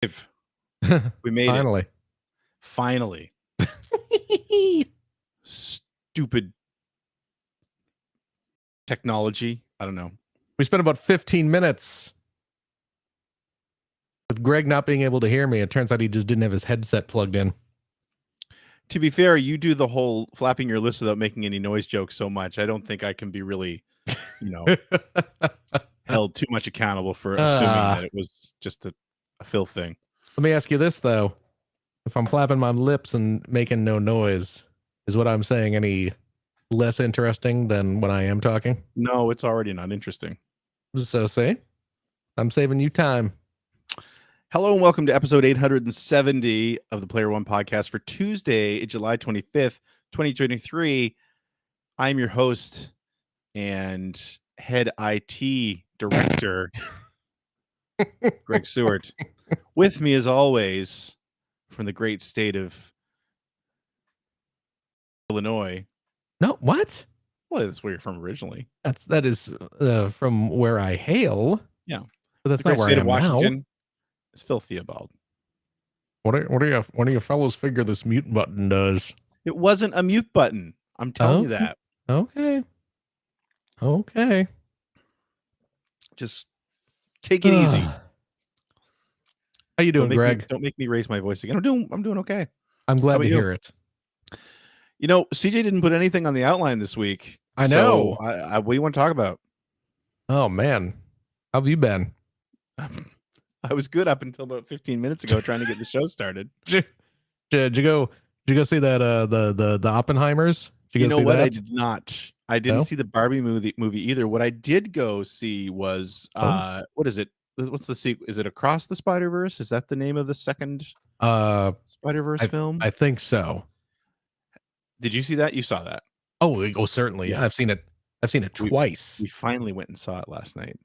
We made Finally. it. Finally. Stupid technology. I don't know. We spent about 15 minutes with Greg not being able to hear me. It turns out he just didn't have his headset plugged in. To be fair, you do the whole flapping your lips without making any noise joke so much. I don't think I can be really, held too much accountable for assuming that it was just a Phil thing. Let me ask you this, though. If I'm flapping my lips and making no noise, is what I'm saying any less interesting than when I am talking? No, it's already not interesting. So say, I'm saving you time. Hello and welcome to episode 870 of the Player One podcast for Tuesday, July 25th, 2023. I'm your host and head IT director, Greg Seward. With me, as always, from the great state of Illinois. No, what? Well, that's where you're from originally. That is from where I hail. Yeah, but that's the not great where state I of am Washington. now. It's Phil Theobald. What do you fellows figure this mute button does? It wasn't a mute button. I'm telling you that. Okay. Just take it easy. How you doing, Greg? Don't make me raise my voice again. I'm doing okay. I'm glad to hear it. CJ didn't put anything on the outline this week. I know. So what do you want to talk about? Oh man, how have you been? I was good up until about 15 minutes ago, trying to get the show started. Did you go see that the Oppenheimers? You know what? I did not. I didn't see the Barbie movie either. What I did go see was what is it? What's the sequel? Is it Across the Spider-Verse? Is that the name of the second Spider-Verse film? I think so. Did you see that? You saw that? Oh, certainly. Yeah. I've seen it twice. We finally went and saw it last night.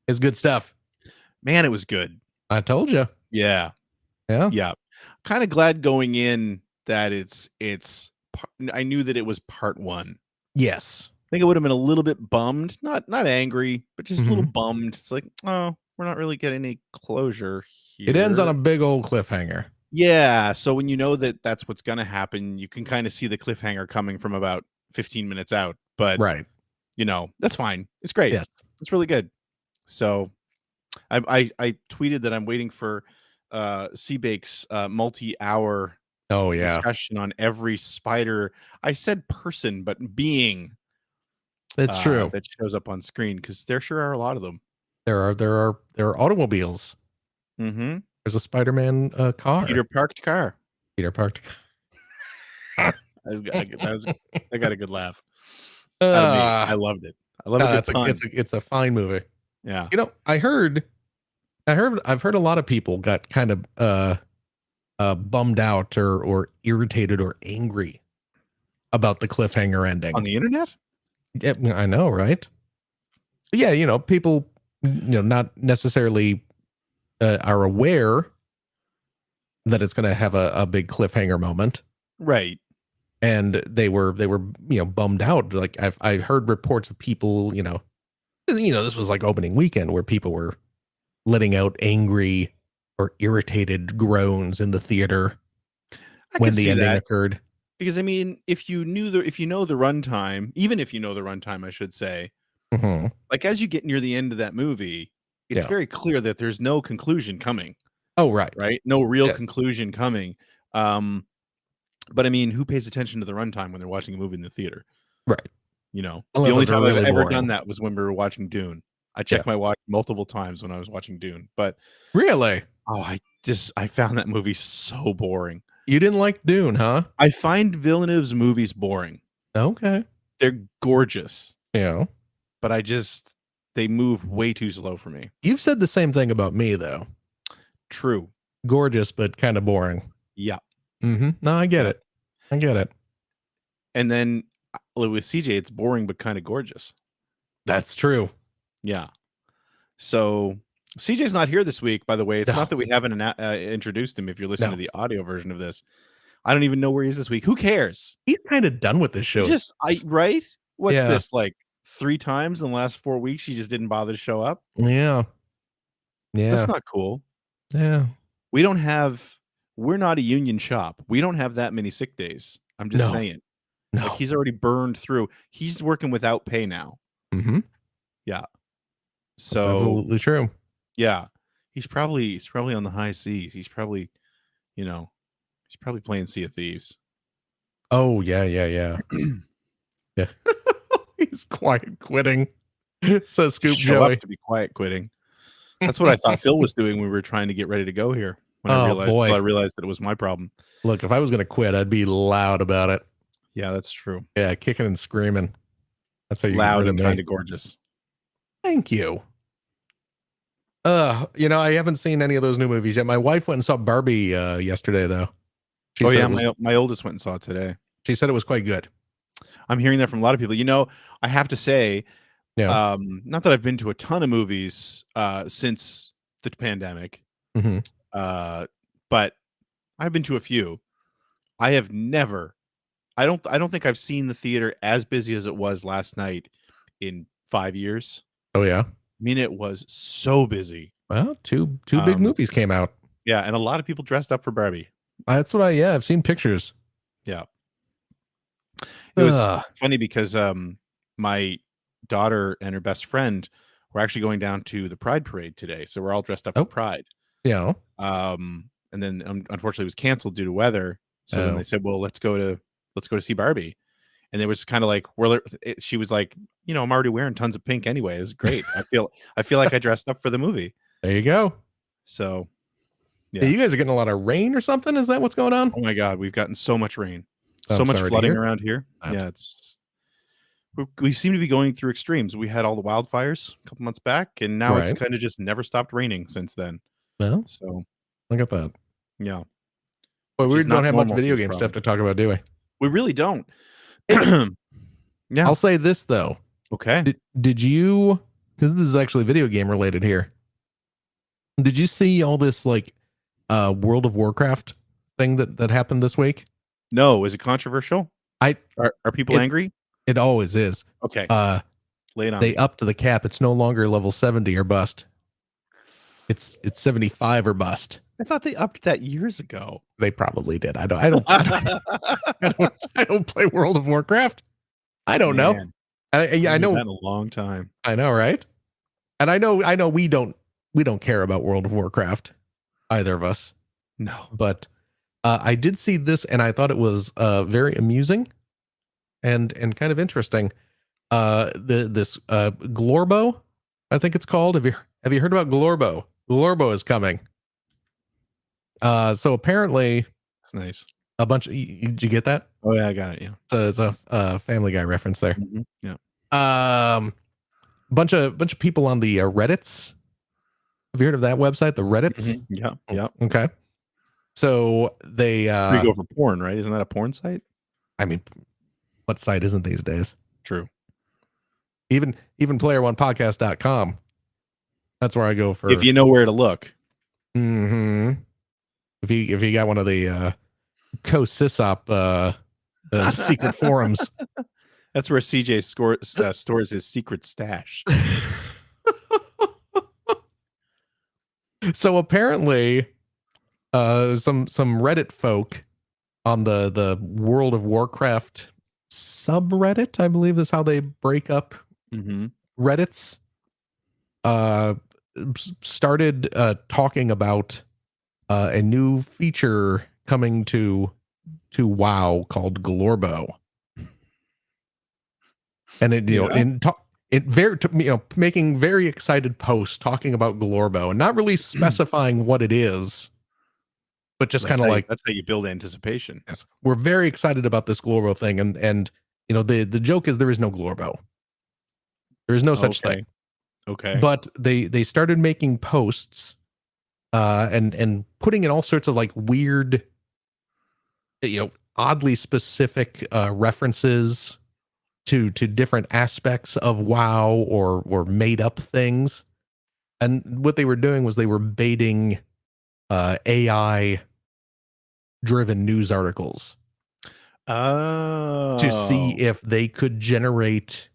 It's good stuff. Man, it was good. I told you. Yeah. Kind of glad going in that I knew that it was part one. Yes. I think I would have been a little bit bummed, not angry, but just a little bummed. It's like, oh, we're not really getting any closure here. It ends on a big old cliffhanger. Yeah. So when you know that that's what's going to happen, you can kind of see the cliffhanger coming from about 15 minutes out. But, right. That's fine. It's great. Yes. It's really good. So I tweeted that I'm waiting for Seabake's multi-hour discussion on every spider. I said person, but being. That's true. That shows up on screen, because there sure are a lot of them. There are automobiles. Mm-hmm. There's a Spider-Man car. Peter parked car. I got a good laugh. I loved it. I love it. It's a fine movie. Yeah. I've heard a lot of people got kind of bummed out or irritated or angry about the cliffhanger ending on the internet. Yeah, I know, right? But yeah, people, not necessarily are aware that it's going to have a big cliffhanger moment, right? And they were bummed out. Like I heard reports of people, this was like opening weekend where people were letting out angry or irritated groans in the theater when the ending occurred. Because if you know the runtime, even if you know the runtime, I should say, like as you get near the end of that movie, it's very clear that there's no conclusion coming. Oh, right. No real conclusion coming. But who pays attention to the runtime when they're watching a movie in the theater? Right. The only time I've ever done that was when we were watching Dune. I checked my watch multiple times when I was watching Dune. But really, I found that movie so boring. You didn't like Dune, huh? I find Villeneuve's movies boring. Okay. They're gorgeous. Yeah. But they move way too slow for me. You've said the same thing about me, though. True. Gorgeous, but kind of boring. Yeah. Mm-hmm. No, I get it. And then with CJ, it's boring, but kind of gorgeous. That's true. Yeah. So CJ's not here this week, by the way. It's not that we haven't introduced him. If you're listening to the audio version of this, I don't even know where he is this week. Who cares? He's kind of done with this show. Right? What's this, like 3 times in the last 4 weeks? He just didn't bother to show up. Yeah. That's not cool. Yeah. We don't have. We're not a union shop. We don't have that many sick days. I'm just No, saying. Like no. he's already burned through. He's working without pay now. Mm-hmm. Yeah. That's So absolutely true. yeah, he's probably on the high seas. He's probably, you know, he's probably playing Sea of Thieves. Oh yeah, yeah, yeah, yeah. He's quiet quitting. Says Scoop Show up Joey. to be quiet quitting. That's what I thought Phil was doing when we were trying to get ready to go here. When I Oh realized, boy. I realized that it was my problem. Look, if I was gonna quit, I'd be loud about it. Yeah, that's true. Yeah, kicking and screaming. That's how you get Loud rid of and me. kind of gorgeous. Thank you. I haven't seen any of those new movies yet. My wife went and saw Barbie yesterday, though. She said Yeah, it was. my oldest went and saw it today. She said it was quite good. I'm hearing that from a lot of people. I have to say, Yeah. not that I've been to a ton of movies since the pandemic, Mm-hmm. but I've been to a few. I have never. I don't think I've seen the theater as busy as it was last night in 5 years. Oh yeah. I mean, it was so busy. Well, two big movies came out. Yeah, and a lot of people dressed up for Barbie. That's what I've seen pictures. Yeah. It was funny because my daughter and her best friend were actually going down to the Pride Parade today, so we're all dressed up for Pride. Yeah. And then unfortunately it was canceled due to weather. So then they said, "Well, let's go to see Barbie." And it was kind of like, she was like, "I'm already wearing tons of pink anyway. It's great. I feel like I dressed up for the movie." There you go. So, yeah. Hey, you guys are getting a lot of rain or something? Is that what's going on? Oh my God, we've gotten so much rain, I'm so much sorry to flooding hear. around here. Yeah, we seem to be going through extremes. We had all the wildfires a couple months back, and now it's Right. kind of just never stopped raining since then. Well, So, look at that. yeah. Well, we Which is don't not have much normal for video this game stuff province. to talk about, do we? We really don't. Yeah. Yeah. I'll say this though. Okay. Did you? Because this is actually video game related here. Did you see all this like World of Warcraft thing that happened this week? No, is it controversial? Are people angry? It always is. Okay. Lay it on They me. upped the cap. It's no longer level 70 or bust. It's 75 or bust. I thought they upped that years ago. They probably did. I don't play World of Warcraft. I don't know. I know that in a long time. I know, right? And I know we don't care about World of Warcraft, either of us. No. But I did see this and I thought it was very amusing and kind of interesting. This Glorbo, I think it's called. Have you heard about Glorbo? Glorbo is coming. So apparently, It's nice. a bunch. Did you get that? Oh yeah, I got it. Yeah. It's a Family Guy reference there. Mm-hmm. Yeah. Bunch of people on the Reddits. Have you heard of that website? The Reddits. Mm-hmm. Yeah. Yeah. Okay. So they you go for porn, right? Isn't that a porn site? I mean, what site isn't these days? True. Even player1podcast.com. That's where I go for. If you know where to look. Mm-hmm. If you got one of the co-sysop secret forums. That's where CJ stores his secret stash. So apparently, some Reddit folk on the World of Warcraft subreddit, I believe is how they break up Reddits, started talking about a new feature coming to WoW called Glorbo, and making very excited posts talking about Glorbo and not really specifying what it is, but just kind of like that's how you build anticipation. Yes, we're very excited about this Glorbo thing, and the joke is there is no Glorbo, there is no such thing. Okay, but they started making posts, and putting in all sorts of like weird, oddly specific references to different aspects of WoW or made up things. And what they were doing was they were baiting AI driven news articles to see if they could generate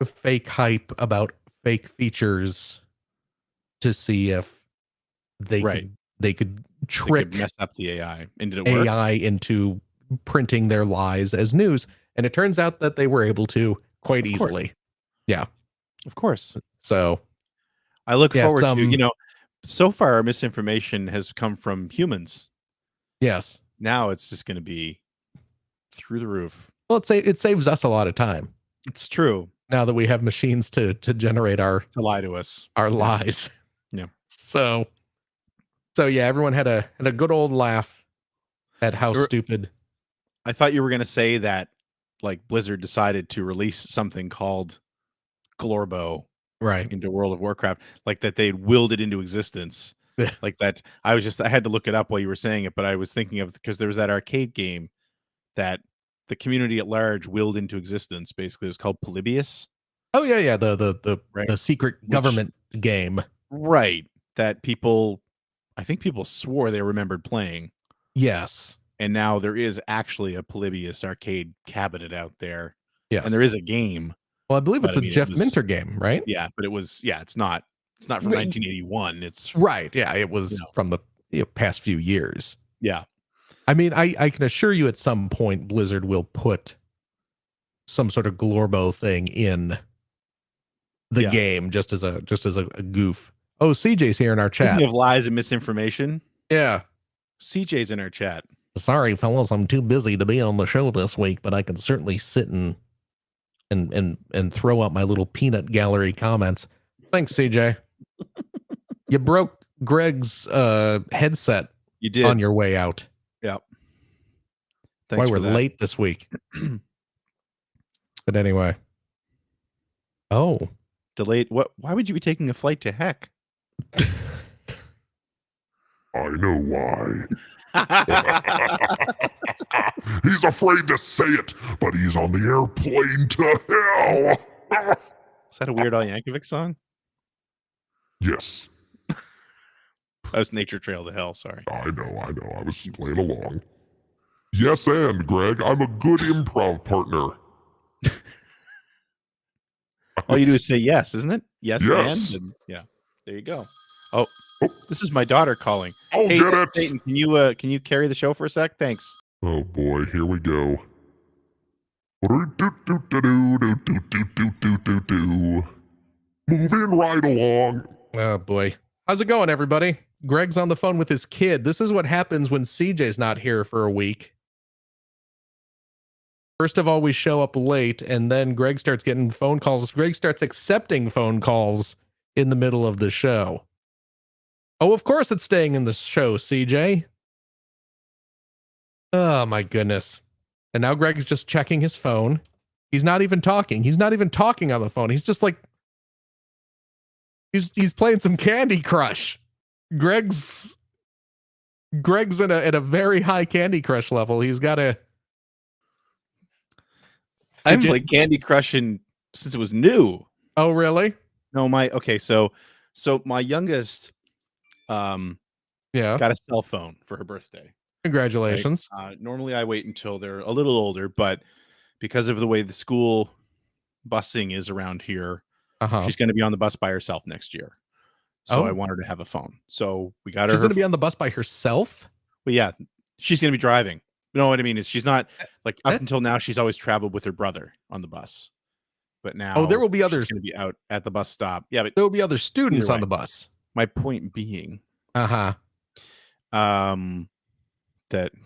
fake hype about fake features, to see if they could They could trick mess up the AI. And did it work? AI into printing their lies as news. And it turns out that they were able to quite Of course. easily. Yeah. Of course. So I look yeah, forward to, so far our misinformation has come from humans. yes. Now it's just going to be through the roof. Well, it saves us a lot of time It's true. now that we have machines to generate To lie to us. our lies. Yeah. So yeah, everyone had a good old laugh at how stupid. I thought you were going to say that like Blizzard decided to release something called Glorbo Right. into World of Warcraft, like that they'd willed it into existence. Like that. I had to look it up while you were saying it, but I was thinking of, because there was that arcade game that the community at large willed into existence. Basically, it was called Polybius. Oh yeah. The Right. secret government game. Right. That I think people swore they remembered playing. Yes. And now there is actually a Polybius arcade cabinet out there. Yes. And there is a game. Well, I believe it's But, a Jeff Minter game, right? Yeah, but it's not from 1981. It's right. Yeah, it was from the past few years. Yeah. I mean, I can assure you at some point Blizzard will put some sort of Glorbo thing in the game just as a goof. Oh, CJ's here in our chat. Speaking of lies and misinformation. Yeah. CJ's in our chat. Sorry, fellas, I'm too busy to be on the show this week, but I can certainly sit and throw out my little peanut gallery comments. Thanks, CJ. You broke Greg's headset. You did on your way out. Yep. Thanks. Why we're late this week. But anyway. Oh. Delayed. Why would you be taking a flight to heck? I know why. He's afraid to say it, but he's on the airplane to hell. Is that a Weird Al Yankovic song? Yes. That was Nature Trail to Hell, sorry. I know. I was just playing along. Yes, and Greg, I'm a good improv partner. All you do is say yes, isn't it? Yes. And yeah. There you go. Oh, this is my daughter calling. Oh, hey, get it. Satan, can you carry the show for a sec? Thanks. Oh boy, here we go. Moving right along. Oh boy. How's it going, everybody? Greg's on the phone with his kid. This is what happens when CJ's not here for a week. First of all, we show up late, and then Greg starts getting phone calls. Greg starts accepting phone calls in the middle of the show. Oh, of course it's staying in the show, CJ. Oh, my goodness. And now Greg's just checking his phone. He's not even talking. He's not even talking on the phone. He's just like... He's playing some Candy Crush. Greg's in a very high Candy Crush level. He's got a... I haven't played Candy Crush since it was new. Oh, really? No, so my youngest got a cell phone for her birthday. Congratulations. Right? Normally I wait until they're a little older, but because of the way the school busing is around here, she's going to be on the bus by herself next year. So I want her to have a phone. So we got her. She's going to be on the bus by herself? Well, yeah, she's going to be driving. You know what I mean? Is she's not like up until now, she's always traveled with her brother on the bus. But now there will be others going to be out at the bus stop. Yeah, but there will be other students on the bus. My point being, that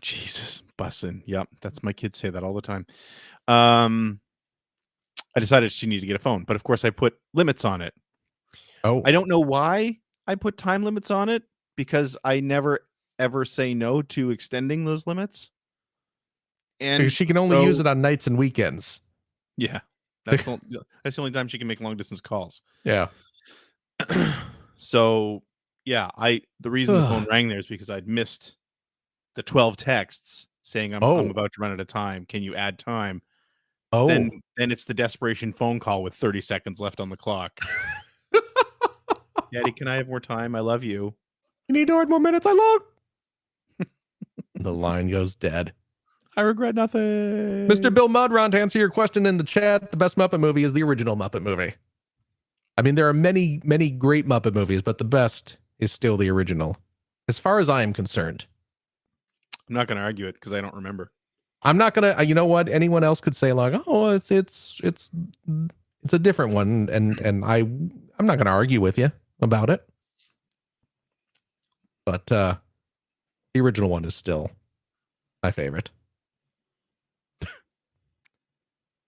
Jesus, busing. Yep, that's my kids say that all the time. I decided she needed to get a phone, but of course I put limits on it. Oh, I don't know why I put time limits on it, because I never ever say no to extending those limits. And she can only use it on nights and weekends. Yeah, that's the only time she can make long distance calls. Yeah. So yeah, the reason the phone rang there is because I'd missed the 12 texts saying I'm about to run out of time. Can you add time? Oh, then it's the desperation phone call with 30 seconds left on the clock. Daddy, can I have more time? I love you. You need to add more minutes. I love. The line goes dead. I regret nothing. Mr. Bill Mudron, to answer your question in the chat, the best Muppet movie is the original Muppet movie. I mean, there are many, many great Muppet movies, but the best is still the original. as far as I am concerned. I'm not going to argue it because I don't remember. I'm not gonna. You know what? Anyone else could say like, "Oh, it's a different one," and I'm not gonna argue with you about it. But the original one is still my favorite.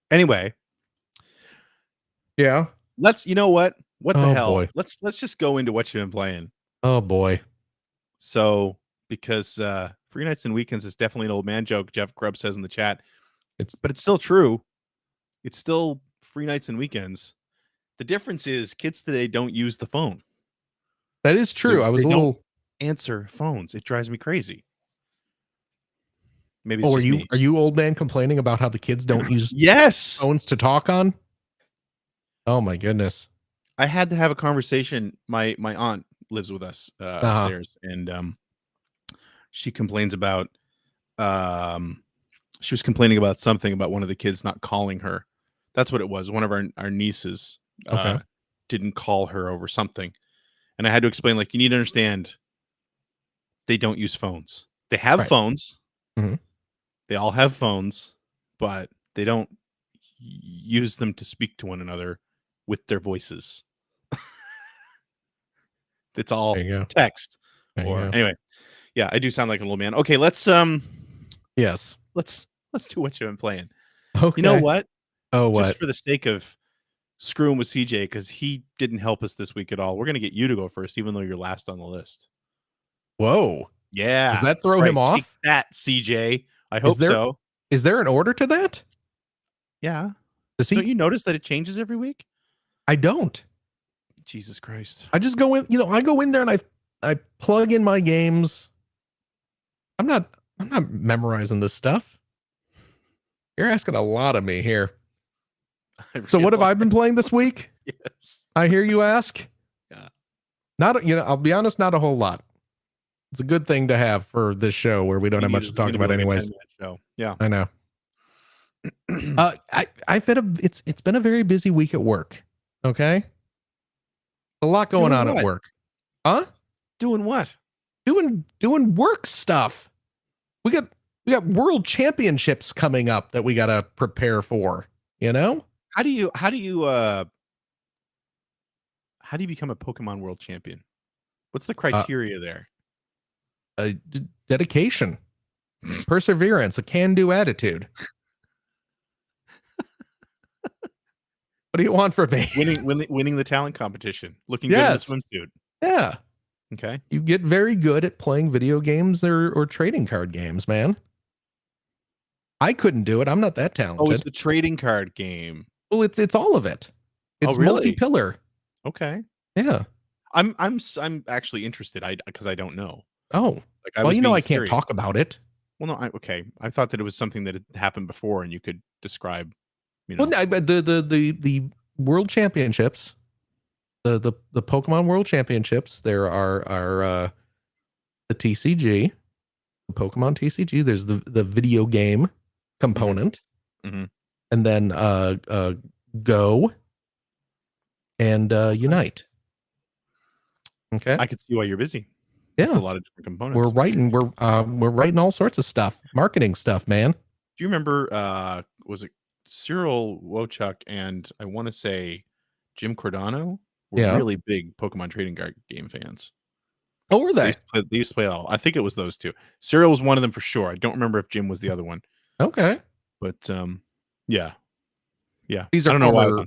Anyway, Yeah. you know what? What the Oh, hell? boy. Let's just go into what you've been playing. Oh boy. So, because free nights and weekends is definitely an old man joke, Jeff Grubb says in the chat. But it's still true. It's still free nights and weekends. The difference is kids today don't use the phone. That is true. I was a little answer phones. It drives me crazy. Maybe Oh, it's just me. are you old man complaining about how the kids don't use yes phones to talk on? Oh my goodness. I had to have a conversation. My aunt lives with us upstairs, and she complains about she was complaining about something about one of the kids not calling her. That's what it was. One of our nieces didn't call her over something. And I had to explain, like, you need to understand they don't use phones. They have phones. Mm-hmm. They all have phones, but they don't use them to speak to one another with their voices. It's all text. Anyway, yeah, I do sound like a little man. Okay, let's yes. Let's do what you've been playing. Okay. You know what? Oh, what? Just for the sake of screwing with CJ, because he didn't help us this week at all. We're gonna get you to go first, even though you're last on the list. Whoa. Yeah. Does that throw him off? Take that, CJ. I hope so. Is there an order to that? Yeah. Don't you notice that it changes every week? I don't. Jesus Christ. I just go in, I go in there and I plug in my games. I'm not memorizing this stuff. You're asking a lot of me here. So what have I been playing this week? Yes. I hear you ask. Yeah. I'll be honest, not a whole lot. It's a good thing to have for this show where we don't have much to talk about anyways. Show. Yeah. I know. It's been a very busy week at work. Okay. A lot going on at work. Huh? Doing what? Doing work stuff. We got world championships coming up that we got to prepare for, How do you become a Pokemon world champion? What's the criteria there? Dedication, perseverance, a can-do attitude. What do you want from me? Winning the talent competition, looking good in the swimsuit. Yeah. Okay. You get very good at playing video games or trading card games, man. I couldn't do it. I'm not that talented. Oh, it's the trading card game. Well, it's all of it. It's multi-pillar. Okay. Yeah. I'm actually interested. Because I don't know. Oh. I can't talk about it. Well, no. I thought that it was something that had happened before, and you could describe. Well, the World Championships, the Pokemon World Championships. There are the TCG, the Pokemon TCG. There's the video game component, mm-hmm. and then Go and Unite. Okay, I could see why you're busy. Yeah, it's a lot of different components. We're writing all sorts of stuff, marketing stuff, man. Do you remember? Was it Cyril Wojcik and I want to say Jim Cordano were really big Pokemon trading card game fans. Oh, were they? They used to play it all. I think it was those two. Cyril was one of them for sure. I don't remember if Jim was the other one. Okay. But yeah. These are former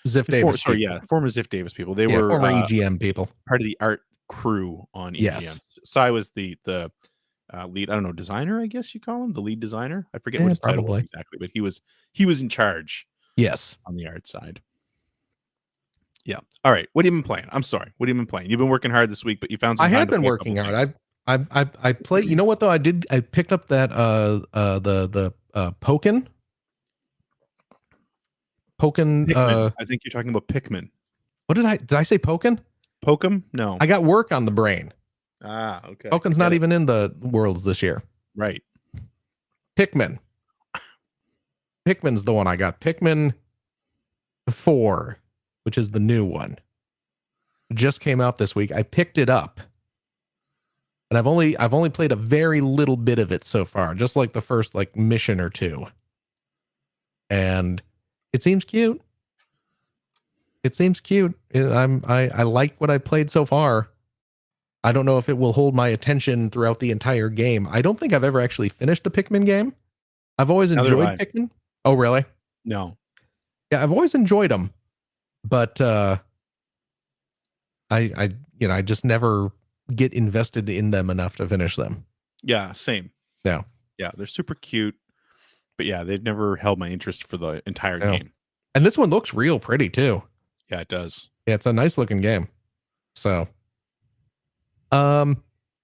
Ziff Davis. Former Ziff Davis people. They were former EGM people. Part of the art crew on EGM. Yes. So I was the lead, I don't know, designer, I guess you call him, the lead designer. I forget what his title was exactly, but he was in charge. Yes. On the art side. Yeah. All right. What have you been playing? I'm sorry. What have you been playing? You've been working hard this week, but you found some time. I have been working hard. I play. You know what though? I picked up that the Pokken. I think you're talking about Pikmin. What did I say? Pokken? Pokem? No. I got work on the brain. Ah, okay. Pokken's not even in the Worlds this year. Right. Pikmin. Pikmin's the one I got. Pikmin 4, which is the new one. It just came out this week. I picked it up. And I've only played a very little bit of it so far, just like the first like mission or two. And it seems cute. It seems cute. I like what I played so far. I don't know if it will hold my attention throughout the entire game. I don't think I've ever actually finished a Pikmin game. I've always Neither have enjoyed Pikmin. Oh, really? No. Yeah, I've always enjoyed them, but I just never get invested in them enough to finish them. Yeah, same. Yeah. Yeah, they're super cute. But yeah, they've never held my interest for the entire game. And this one looks real pretty too. Yeah, it does. Yeah, it's a nice looking game. So but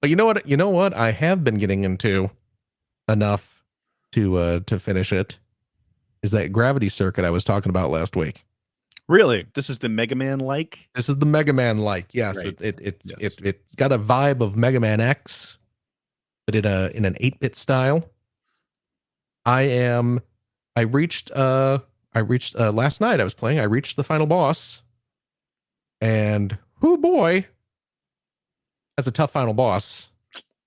you know what I have been getting into enough to finish it is that Gravity Circuit I was talking about last week. Really? This is the Mega Man like? This is the Mega Man like. Yes, Right. it's got a vibe of Mega Man X, but in an 8-bit style. I reached last night I was playing, I reached the final boss. And oh boy, that's a tough final boss.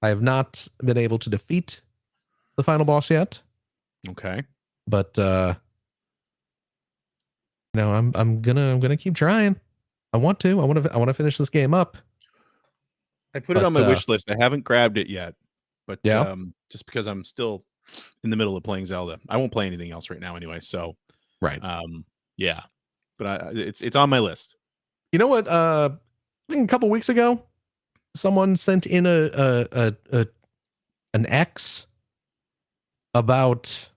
I have not been able to defeat the final boss yet. Okay. But I'm gonna keep trying. I want to finish this game up. I put it on my wish list. I haven't grabbed it yet. But Yeah. Just because I'm still in the middle of playing Zelda. I won't play anything else right now anyway, so Right. yeah. But it's on my list. You know what? I think a couple weeks ago, someone sent in an X about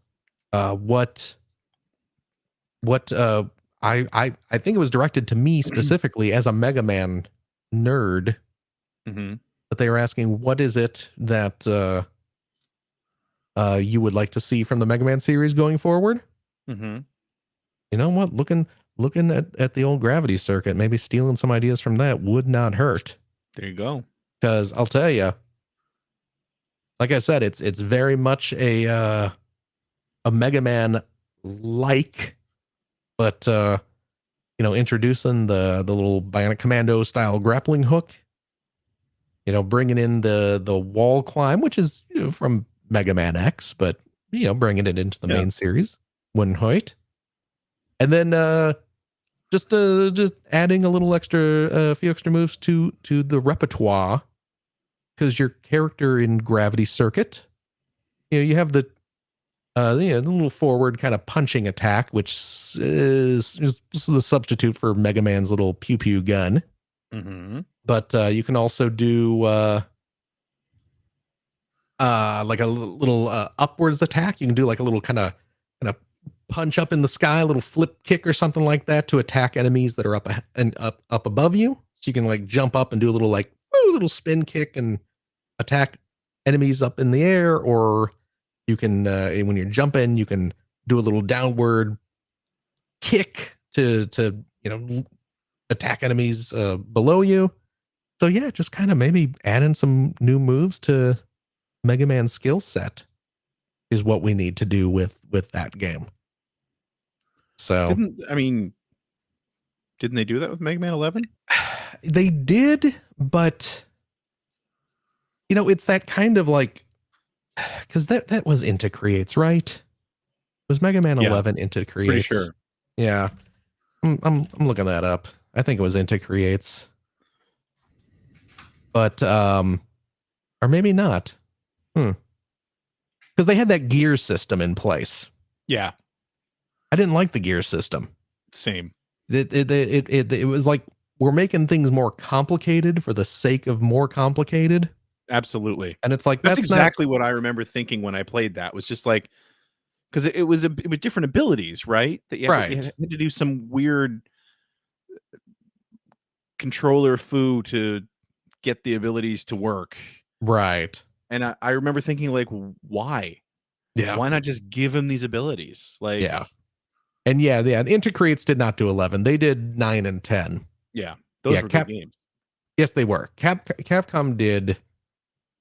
what I think it was directed to me specifically as a Mega Man nerd. Mm-hmm. But they were asking, what is it that you would like to see from the Mega Man series going forward? Mm-hmm. You know what? Looking at the old Gravity Circuit, maybe stealing some ideas from that would not hurt. There you go. Because I'll tell you, like I said, it's very much a Mega Man like, but introducing the little Bionic Commando style grappling hook. Bringing in the wall climb, which is from Mega Man X, but bringing it into the main series wouldn't hurt. And then just adding a few extra moves to the repertoire, because your character in Gravity Circuit, you have the little forward kind of punching attack, which is the substitute for Mega Man's little pew pew gun. Mm-hmm. But you can also do like a little upwards attack. You can do like a little kind of punch up in the sky, a little flip kick or something like that to attack enemies that are up above you. So you can like jump up and do a little spin kick and attack enemies up in the air, or you can when you're jumping, you can do a little downward kick to attack enemies below you. So yeah, just kind of maybe adding some new moves to Mega Man's skill set is what we need to do with that game. So Didn't they do that with Mega Man 11? They did, but it's that kind of like, because that was into Creates, right? Was Mega Man 11 into Creates? Pretty sure. Yeah, I'm looking that up. I think it was into Creates. But or maybe not. Because they had that gear system in place. Yeah. I didn't like the gear system. Same. It was like we're making things more complicated for the sake of more complicated. Absolutely. And it's like that's exactly what I remember thinking when I played that. Was just like, because it was different abilities, right? That you had to do some weird controller foo to get the abilities to work. Right. And I remember thinking, like, why? Yeah. Why not just give him these abilities? Like, yeah. And yeah, Into Creates did not do 11. They did 9 and 10. Yeah. Those were good games. Yes, they were. Capcom did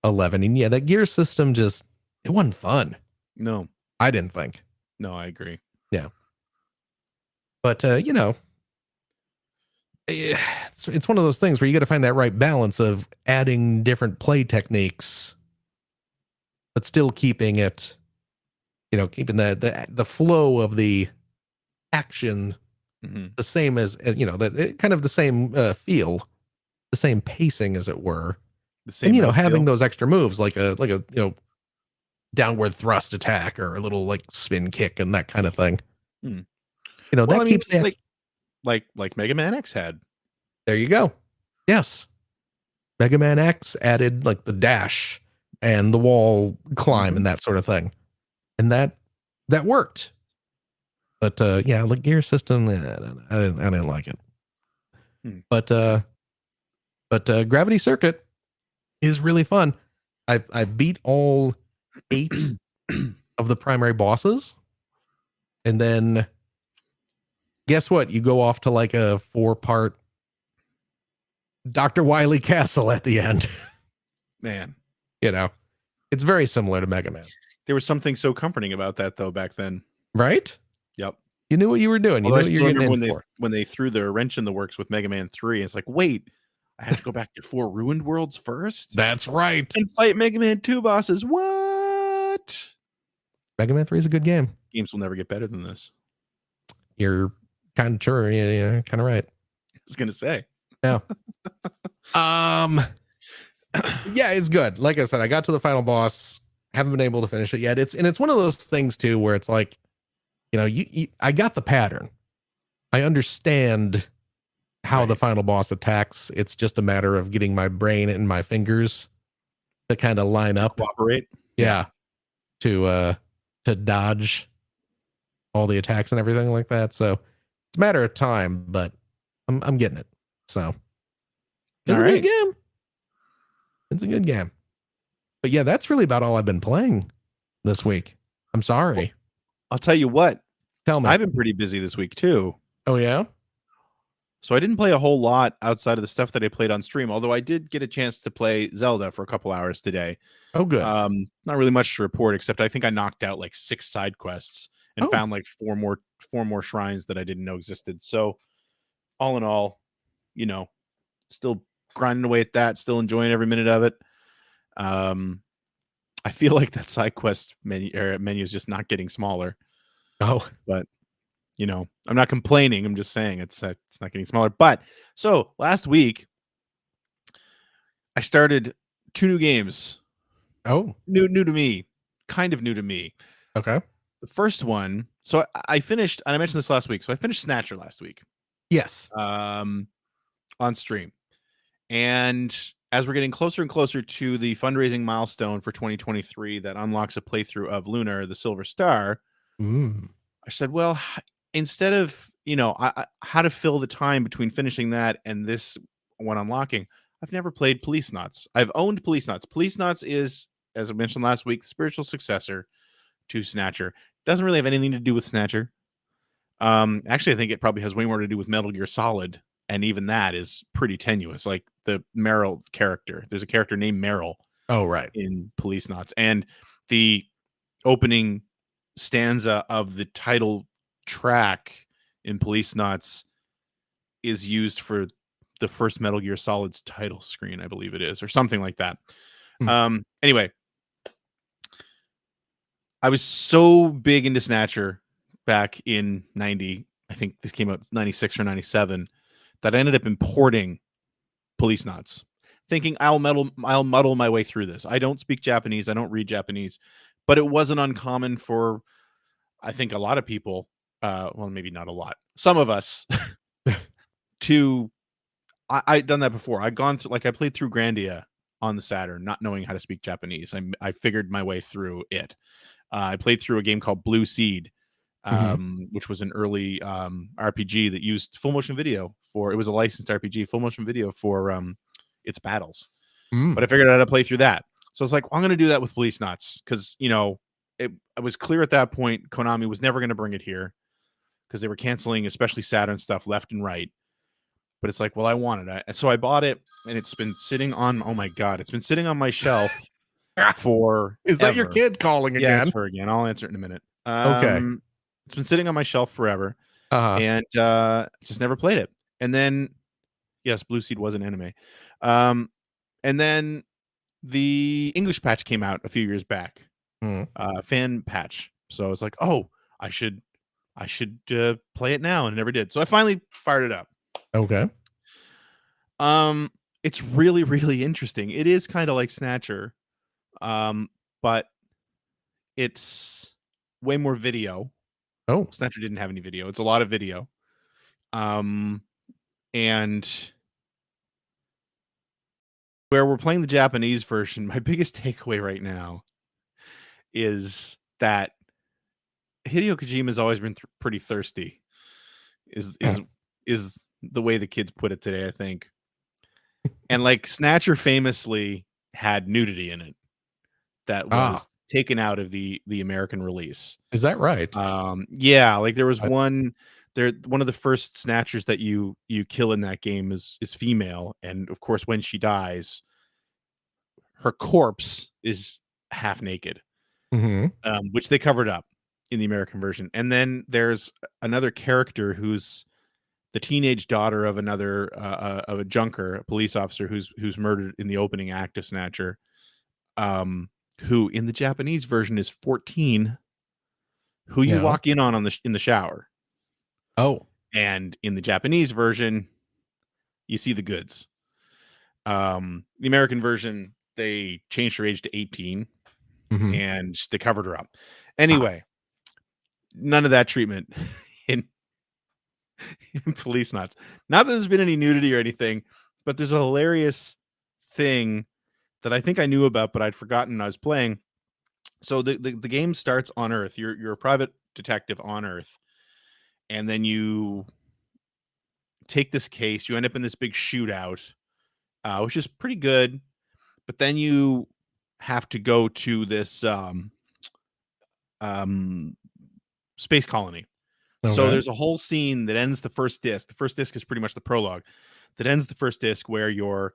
11. And yeah, that gear system it wasn't fun. No. I didn't think. No, I agree. Yeah. But, it's one of those things where you got to find that right balance of adding different play techniques, but still keeping it, keeping the flow of the action the same as kind of the same feel, the same pacing, as it were. The same, and having those extra moves like a downward thrust attack or a little like spin kick and that kind of thing. That keeps the like Mega Man X had. There you go. Yes. Mega Man X added like the dash and the wall climb and that sort of thing. And that worked. But the gear system, I didn't like it. But Gravity Circuit is really fun. I beat all 8 of the primary bosses. And then guess what? You go off to like a 4-part Dr. Wily Castle at the end. Man. It's very similar to Mega Man. There was something so comforting about that, though, back then. Right? Yep. You knew what you were doing. You knew what you were getting in for. When they threw the wrench in the works with Mega Man 3, it's like, wait, I have to go back to 4 ruined worlds first? That's right. And fight Mega Man 2 bosses. What? Mega Man 3 is a good game. Games will never get better than this. You're kind of sure. Yeah, kind of right. I was gonna say. Yeah. Yeah, it's good. Like I said, I got to the final boss. Haven't been able to finish it yet. It's one of those things too where it's like, I got the pattern. I understand how the final boss attacks. It's just a matter of getting my brain and my fingers to kind of line up, cooperate. Yeah. To dodge all the attacks and everything like that. So it's a matter of time, but I'm getting it. So it's a good game. It's a good game. But yeah, that's really about all I've been playing this week. I'm sorry. Well, I'll tell you what. Tell me. I've been pretty busy this week too. Oh yeah? So I didn't play a whole lot outside of the stuff that I played on stream, although I did get a chance to play Zelda for a couple hours today. Oh, good. Not really much to report, except I think I knocked out like 6 side quests and found like 4 more shrines that I didn't know existed. So all in all, still grinding away at that, still enjoying every minute of it. I feel like that side quest menu is just not getting smaller. Oh, but I'm not complaining. I'm just saying it's not getting smaller. But so last week, I started 2 new games. Oh, new to me, kind of new to me. Okay. The first one, so I finished, and I mentioned this last week. So I finished Snatcher last week. Yes. On stream, and as we're getting closer and closer to the fundraising milestone for 2023 that unlocks a playthrough of Lunar, the Silver Star, I said, well, instead of, how to fill the time between finishing that and this one unlocking, I've never played Police Knots. I've owned Police Knots. Police Knots is, as I mentioned last week, spiritual successor to Snatcher. Doesn't really have anything to do with Snatcher. Actually, I think it probably has way more to do with Metal Gear Solid. And even that is pretty tenuous. Like the Meryl character. There's a character named Meryl. Oh, right. In Police Knots. And the opening stanza of the title track in Police Knots is used for the first Metal Gear Solid's title screen, I believe it is, or something like that. Anyway, I was so big into Snatcher back in 90. I think this came out 96 or 97. That I ended up importing Police Knots, thinking I'll muddle my way through this. I don't speak Japanese. I don't read Japanese, but it wasn't uncommon for, I think, a lot of people, well, maybe not a lot, some of us, I'd done that before. I'd gone through, I played through Grandia on the Saturn, not knowing how to speak Japanese. I figured my way through it. I played through a game called Blue Seed, which was an early RPG that used full motion video it was a licensed RPG, full motion video for its battles. But I figured out how to play through that. So I was like, well, I'm going to do that with Police Knots because, it was clear at that point Konami was never going to bring it here because they were canceling, especially Saturn stuff left and right. But it's like, well, I wanted it. And so I bought it, and it's been sitting on, oh my God, it's been sitting on my shelf for Is that your kid calling again? Yeah, it's her again. I'll answer it in a minute. Okay. It's been sitting on my shelf forever, and just never played it. And then Yes, Blue Seed was an anime. And then the English patch came out a few years back, fan patch. So I was like, oh, I should play it now, and I never did. So I finally fired it up. Okay. It's really, really interesting. It is kind of like Snatcher, but it's way more video. Oh, Snatcher didn't have any video. It's a lot of video. And where we're playing the Japanese version, my biggest takeaway right now is that Hideo Kojima has always been pretty thirsty. Is the way the kids put it today, I think. And like Snatcher famously had nudity in it that was taken out of the American release. Is that right? Yeah, like there was one of the first Snatchers that you kill in that game is female, and of course when she dies, her corpse is half naked, which they covered up in the American version. And then there's another character who's the teenage daughter of another of a junker, a police officer who's murdered in the opening act of Snatcher, who in the Japanese version is 14, who you walk in on in the shower. Oh, and in the Japanese version, you see the goods. The American version, they changed her age to 18, and they covered her up. Anyway, none of that treatment in Police Nuts. Not that there's been any nudity or anything, but there's a hilarious thing that I think I knew about, but I'd forgotten when I was playing. So the game starts on Earth. You're a private detective on Earth, and then you take this case. You end up in this big shootout, which is pretty good. But then you have to go to this space colony. Okay. So there's a whole scene that ends the first disc. The first disc is pretty much the prologue that ends the first disc where you're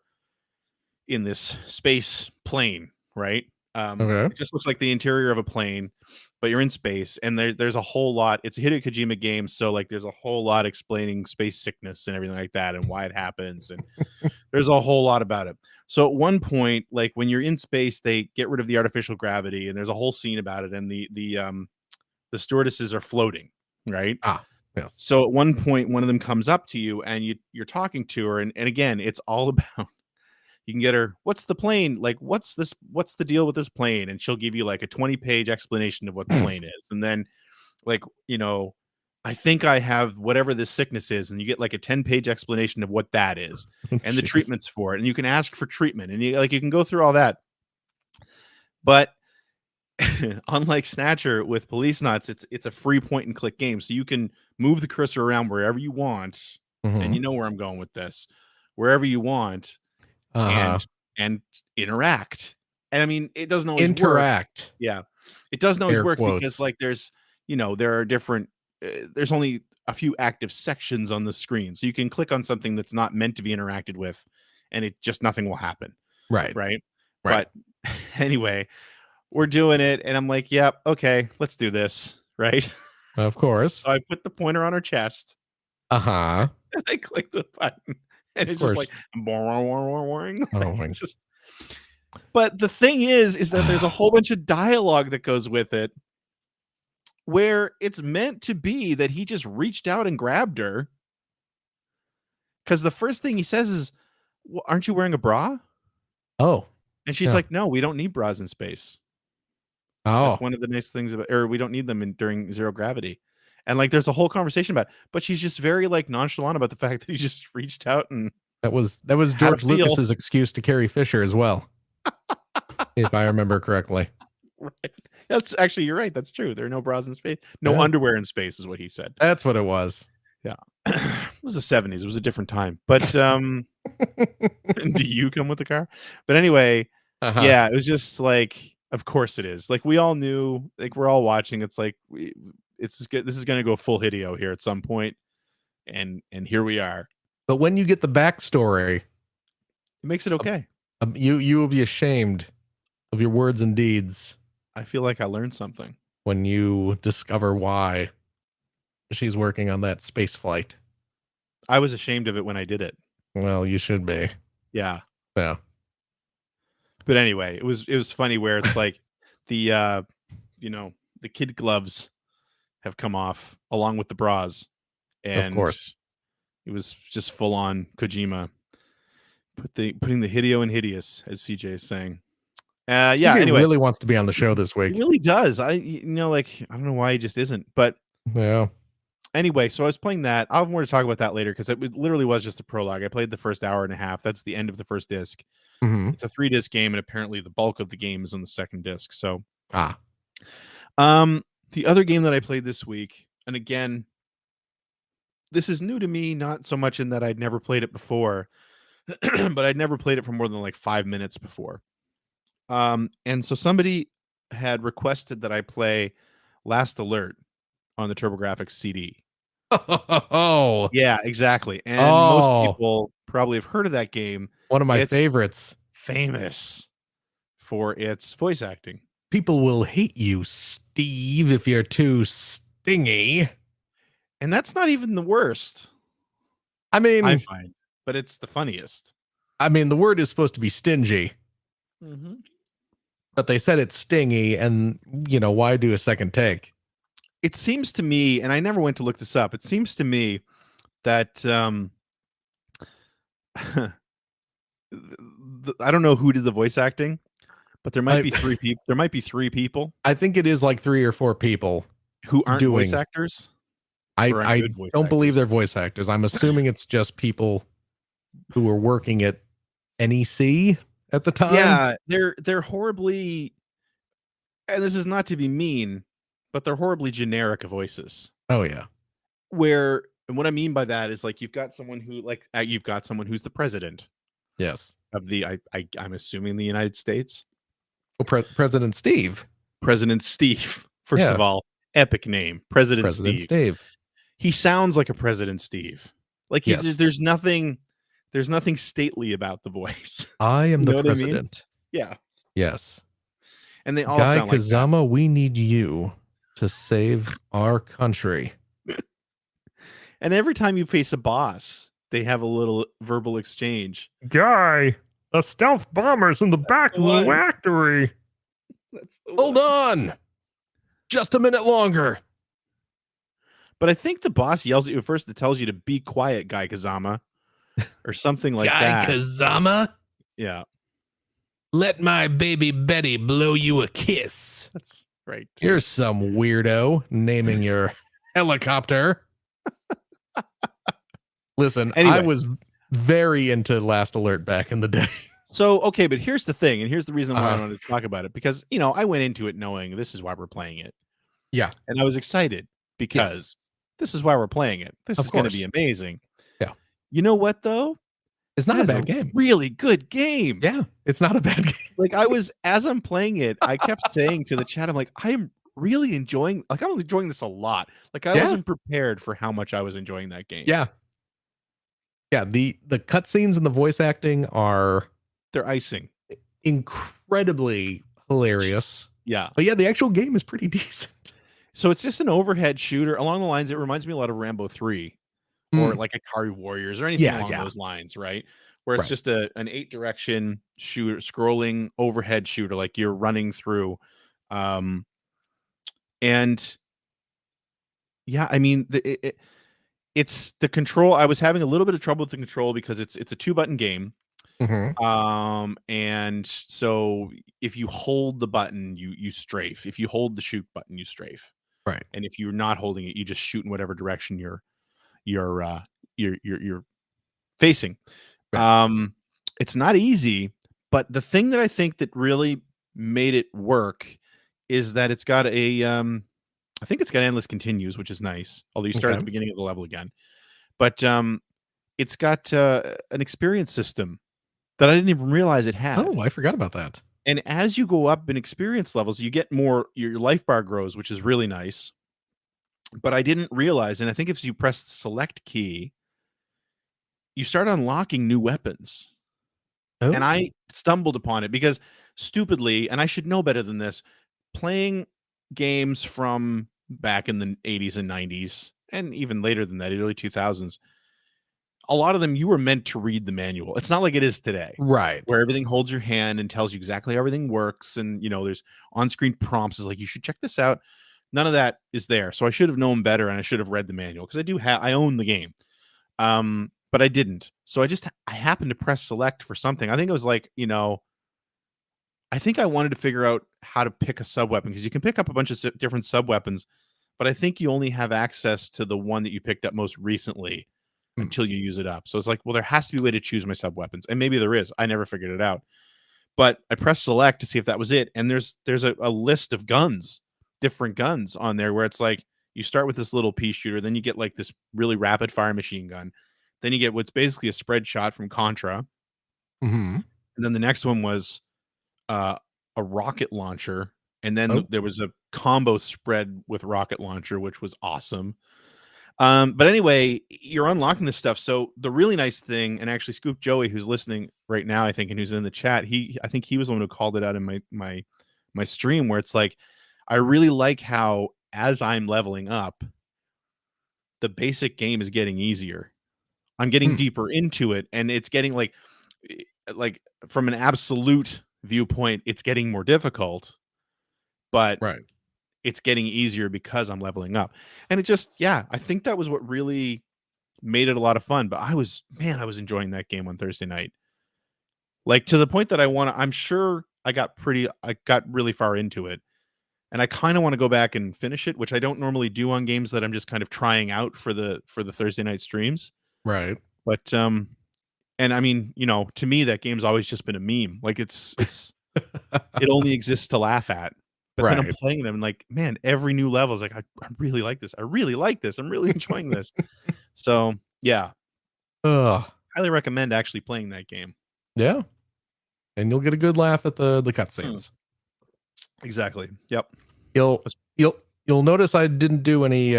in this space plane, right? It just looks like the interior of a plane, but you're in space, and there's a whole lot. It's a Hideo Kojima game, so like there's a whole lot explaining space sickness and everything like that, and why it happens, and there's a whole lot about it. So at one point, like when you're in space, they get rid of the artificial gravity, and there's a whole scene about it, and the stewardesses are floating, right? Yes. So at one point, one of them comes up to you, and you're talking to her, and again, it's all about. You can get her, what's the plane? Like, what's the deal with this plane? And she'll give you like a 20-page explanation of what the plane is. And then like, I think I have whatever this sickness is. And you get like a 10-page explanation of what that is and the treatments for it. And you can ask for treatment, and you can go through all that. But unlike Snatcher with Police Nuts, it's a free point and click game. So you can move the cursor around wherever you want. And you know where I'm going with this, wherever you want. And interact. And I mean, it doesn't always work. Yeah, it doesn't always work because like there's there are different there's only a few active sections on the screen, so you can click on something that's not meant to be interacted with, and nothing will happen. Right. But anyway, we're doing it, and I'm like, yep, okay, let's do this. Right. Of course. So I put the pointer on her chest. And I click the button. And it's just like, but the thing is that there's a whole bunch of dialogue that goes with it where it's meant to be that he just reached out and grabbed her. Because the first thing he says is, well, aren't you wearing a bra? Oh. And she's like, no, we don't need bras in space. That's one of the nice things about, or we don't need them during zero gravity. And like, there's a whole conversation about it, but she's just very like nonchalant about the fact that he just reached out and that was George Lucas's excuse to Carrie Fisher as well, if I remember correctly. Right. That's actually, you're right. That's true. There are no bras in space, no underwear in space, is what he said. That's what it was. Yeah, it was the 70s. It was a different time. But do you come with the car? But anyway, yeah, it was just like, of course it is. Like we all knew. Like we're all watching. It's like this is going to go full Hideo here at some point, and here we are. But when you get the backstory, it makes it okay. You will be ashamed of your words and deeds. I feel like I learned something when you discover why she's working on that space flight. I was ashamed of it when I did it. Well, you should be. Yeah. Yeah. But anyway, it was funny where it's like the the kid gloves have come off along with the bras, Of and course. it was just full on Kojima putting the Hideo in hideous, as CJ is saying. Yeah. CJ Anyway, really wants to be on the show this he week. really does. Like I don't know why he just isn't. But Yeah. anyway, so I was playing that. I'll have more to talk about that later because literally was just a prologue. I played the first hour and a half. That's the end of the first disc. Hmm. It's a 3-disc game, and apparently the bulk of the game is on the second disc. So, Ah. the other game that I played this week, and again, this is new to me, not so much in that I'd never played it before, but I'd never played it for more than like 5 minutes before. And so somebody had requested that I play Last Alert on the TurboGrafx CD. Oh. Yeah, exactly. And most Oh. people probably have heard of that game. One of my It's favorites. famous for its voice acting. People will hate you, Steve, if you're too stingy. And that's not even the worst, I I mean, find, but it's the funniest. the word is supposed to be stingy, Mm-hmm. but they said it's stingy, and why do a second take? It seems to me, and I never went to look this up, it seems to me that I don't know who did the voice acting, but there might be three people. There might be 3 people I think it is like 3 or 4 people who aren't voice doing. actors. I or aren't good voice don't believe actors. they're voice actors. I'm assuming it's just people who were working at NEC at the time. Yeah, they're horribly, and this is not to be mean, but they're horribly generic voices. Oh yeah. And what I mean by that is like you've got someone who's the president Yes. of I'm assuming the United States. Well, President Steve. President Steve. First Yeah. of all, epic name, President President Steve. Steve. He sounds like a President Steve. Like Yes. there's nothing stately about the voice. I am You the know what I mean? president. Yeah, Yes. and they all Guy sound like that. Kazama, we need you to save our country. And every time you face a boss, they have a little verbal exchange. Guy, a stealth bomber's in the back the of the one. factory. That's the Hold one. on. Just a minute longer. But I think the boss yells at you first. That tells you to be quiet, Guy Kazama, or something like Guy that. Kazama, Yeah, let my baby Betty blow you a kiss. that's right. You're some weirdo naming your helicopter. Listen, Anyway. I was very into Last Alert back in the day. So, okay, but here's the thing, and here's the reason why I wanted to talk about it, because, I went into it knowing this is why we're playing it. Yeah. And I was excited because this is why we're playing it. This Of is going to be course. amazing. Yeah. You know what, though? It's not That a is bad game. Really good game. Yeah, it's not a bad game. Like as I'm playing it, I kept saying to the chat, I'm like, I'm really enjoying this a lot. Like I Yeah. wasn't prepared for how much I was enjoying that game. Yeah. Yeah, the cutscenes and the voice acting are They're icing. incredibly hilarious. Yeah. But yeah, the actual game is pretty decent. So it's just an overhead shooter along the lines. It reminds me a lot of Rambo 3 or like Akari Warriors or anything along those lines, right? Where it's just an 8-direction shooter, scrolling overhead shooter, like you're running through. And yeah, I mean, it's the control. I was having a little bit of trouble with the control because it's a 2-button game. Mhm. And so if you hold the button, you strafe. If you hold the shoot button, you strafe. Right. And if you're not holding it, you just shoot in whatever direction you're facing. Right. It's not easy, but the thing that I think that really made it work is that it's got I think it's got endless continues, which is nice. Although you start at Okay. the beginning of the level again, but it's got an experience system that I didn't even realize it had. Oh, I forgot about that. And as you go up in experience levels, you get more, your life bar grows, which is really nice. But I didn't realize, and I think if you press the select key, you start unlocking new weapons. Oh. And I stumbled upon it because stupidly, and I should know better than this, playing games from back in the 80s and 90s, and even later than that, early 2000s, a lot of them you were meant to read the manual. It's not like it is today, Right. where everything holds your hand and tells you exactly how everything works, and there's on-screen prompts is like you should check this out. None of that is there, so I should have known better, and I should have read the manual because I own the game, but I didn't. So I happened to press select for something. I think it was like I think I wanted to figure out how to pick a sub weapon because you can pick up a bunch of different sub weapons, but I think you only have access to the one that you picked up most recently until you use it up. So it's like, well, there has to be a way to choose my sub weapons, and maybe there is. I never figured it out, but I pressed select to see if that was it, and there's a list of guns, different guns on there, where it's like you start with this little pea shooter, then you get like this really rapid fire machine gun, then you get what's basically a spread shot from Contra, Mm-hmm. and then the next one was a rocket launcher, and then there was a combo spread with rocket launcher, which was awesome. But anyway, you're unlocking this stuff. So the really nice thing, and actually Scoop Joey, who's listening right now, I think, and who's in the chat, I think he was the one who called it out in my stream, where it's like, I really like how as I'm leveling up, the basic game is getting easier. I'm getting deeper into it, and it's getting like from an absolute viewpoint, it's getting more difficult, but it's getting easier because I'm leveling up. And it just, I think that was what really made it a lot of fun. But I was enjoying that game on Thursday night. Like, to the point that I'm sure I got really far into it. And I kind of want to go back and finish it, which I don't normally do on games that I'm just kind of trying out for the Thursday night streams. Right. But and I mean, to me, that game's always just been a meme. Like it's it only exists to laugh at. But then I'm playing them and like, man, every new level is like, I really like this. I really like this. I'm really enjoying this. So yeah. Highly recommend actually playing that game. Yeah. And you'll get a good laugh at the cutscenes. Exactly. Yep. You'll notice I didn't do any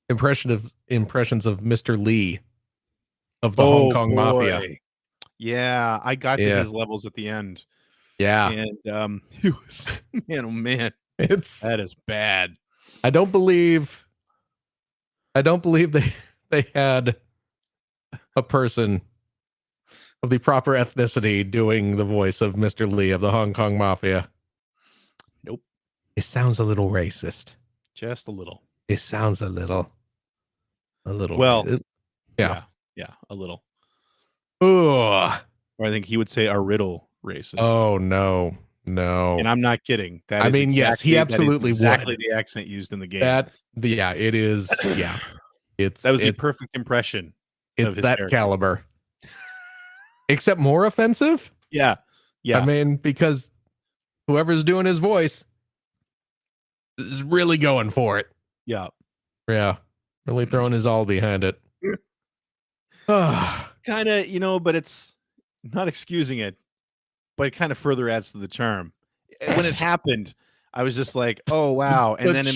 impressions of Mr. Lee of the Hong Kong Mafia. Yeah, I got to his levels at the end. Yeah. And he was man, oh man. That is bad. I don't believe they had a person of the proper ethnicity doing the voice of Mr. Lee of the Hong Kong Mafia. Nope. It sounds a little racist. Just a little. It sounds a little. Well, yeah, a little. Ugh. Or I think he would say a riddle racist. Oh no. And I'm not kidding. Yes, he absolutely exactly would. the accent used in the game. It is. Yeah, that was a perfect impression. It's that character. Caliber. Except more offensive. Yeah. I mean, because whoever's doing his voice is really going for it. Yeah. Really throwing his all behind it. Kind of, but it's not excusing it, but it kind of further adds to the charm. When it happened, I was just like, oh wow. And then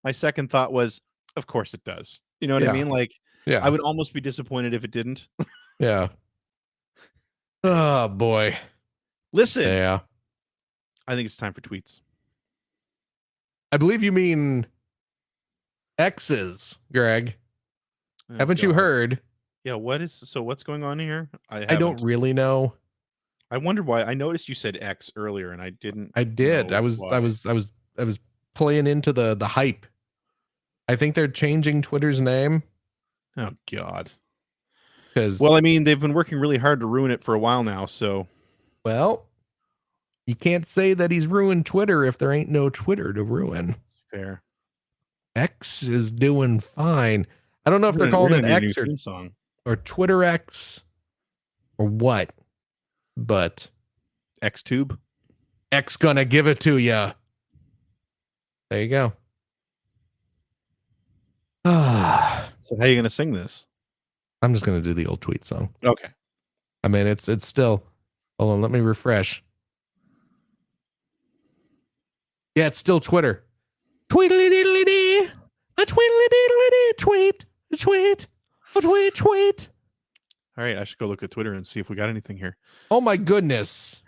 my second thought was, of course it does. You know what I mean? Like, I would almost be disappointed if it didn't. Yeah. Oh boy. Listen. Yeah. I think it's time for tweets. I believe you mean X's, Greg. Haven't you heard? Yeah, what's going on here? I don't really know. I wonder why. I noticed you said X earlier and I didn't. I did. I was playing into the hype. I think they're changing Twitter's name. Oh God. Well, I mean, they've been working really hard to ruin it for a while now, so. Well, you can't say that he's ruined Twitter if there ain't no Twitter to ruin. It's fair. X is doing fine. I don't know if they're calling it X or Twitter X or what, but Xtube. X gonna give it to you. There you go. So how are you gonna sing this? I'm just gonna do the old tweet song. Okay. I mean, it's still. Hold on, let me refresh. Yeah, it's still Twitter. Tweedly diddly dee, a tweedly diddly dee, tweet, a tweet, a tweet, tweet. All right, I should go look at Twitter and see if we got anything here. Oh my goodness!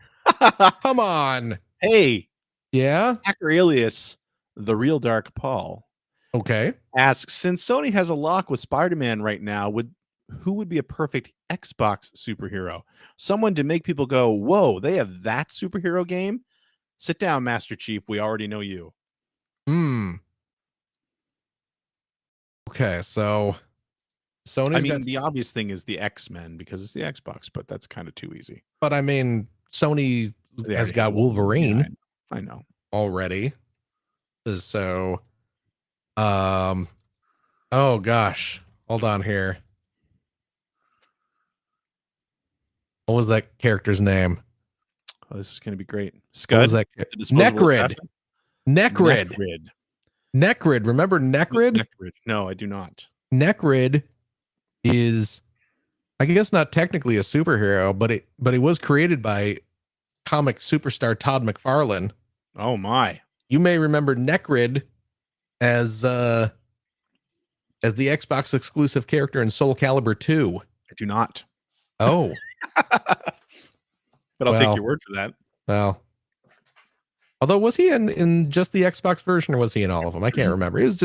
Come on. Hey. Yeah. Hacker alias The Real Dark Paul. Okay. Asks, since Sony has a lock with Spider-Man right now, would who would be a perfect Xbox superhero? Someone to make people go, whoa, they have that superhero game? Sit down, Master Chief. We already know you. Okay, so Sony's I mean, got, the obvious thing is the X-Men because it's the Xbox, but that's kind of too easy. but I mean, Sony They has already got have Wolverine Yeah, I know. already. So, oh gosh, hold on here. What was that character's name? Oh, this is going to be great. What Scud, was that? the disposable Necrid. assassin? Necrid. Necrid. Necrid. Remember Who's Necrid? Necrid? No, I do not. Necrid is, I guess, not technically a superhero, but it was created by comic superstar Todd McFarlane. Oh my! You may remember Necrid as the Xbox exclusive character in Soul Calibur 2. I do not. Oh, But I'll take Well. your word for that. well. Although, was he in just the Xbox version, or was he in all of them? I can't remember. He was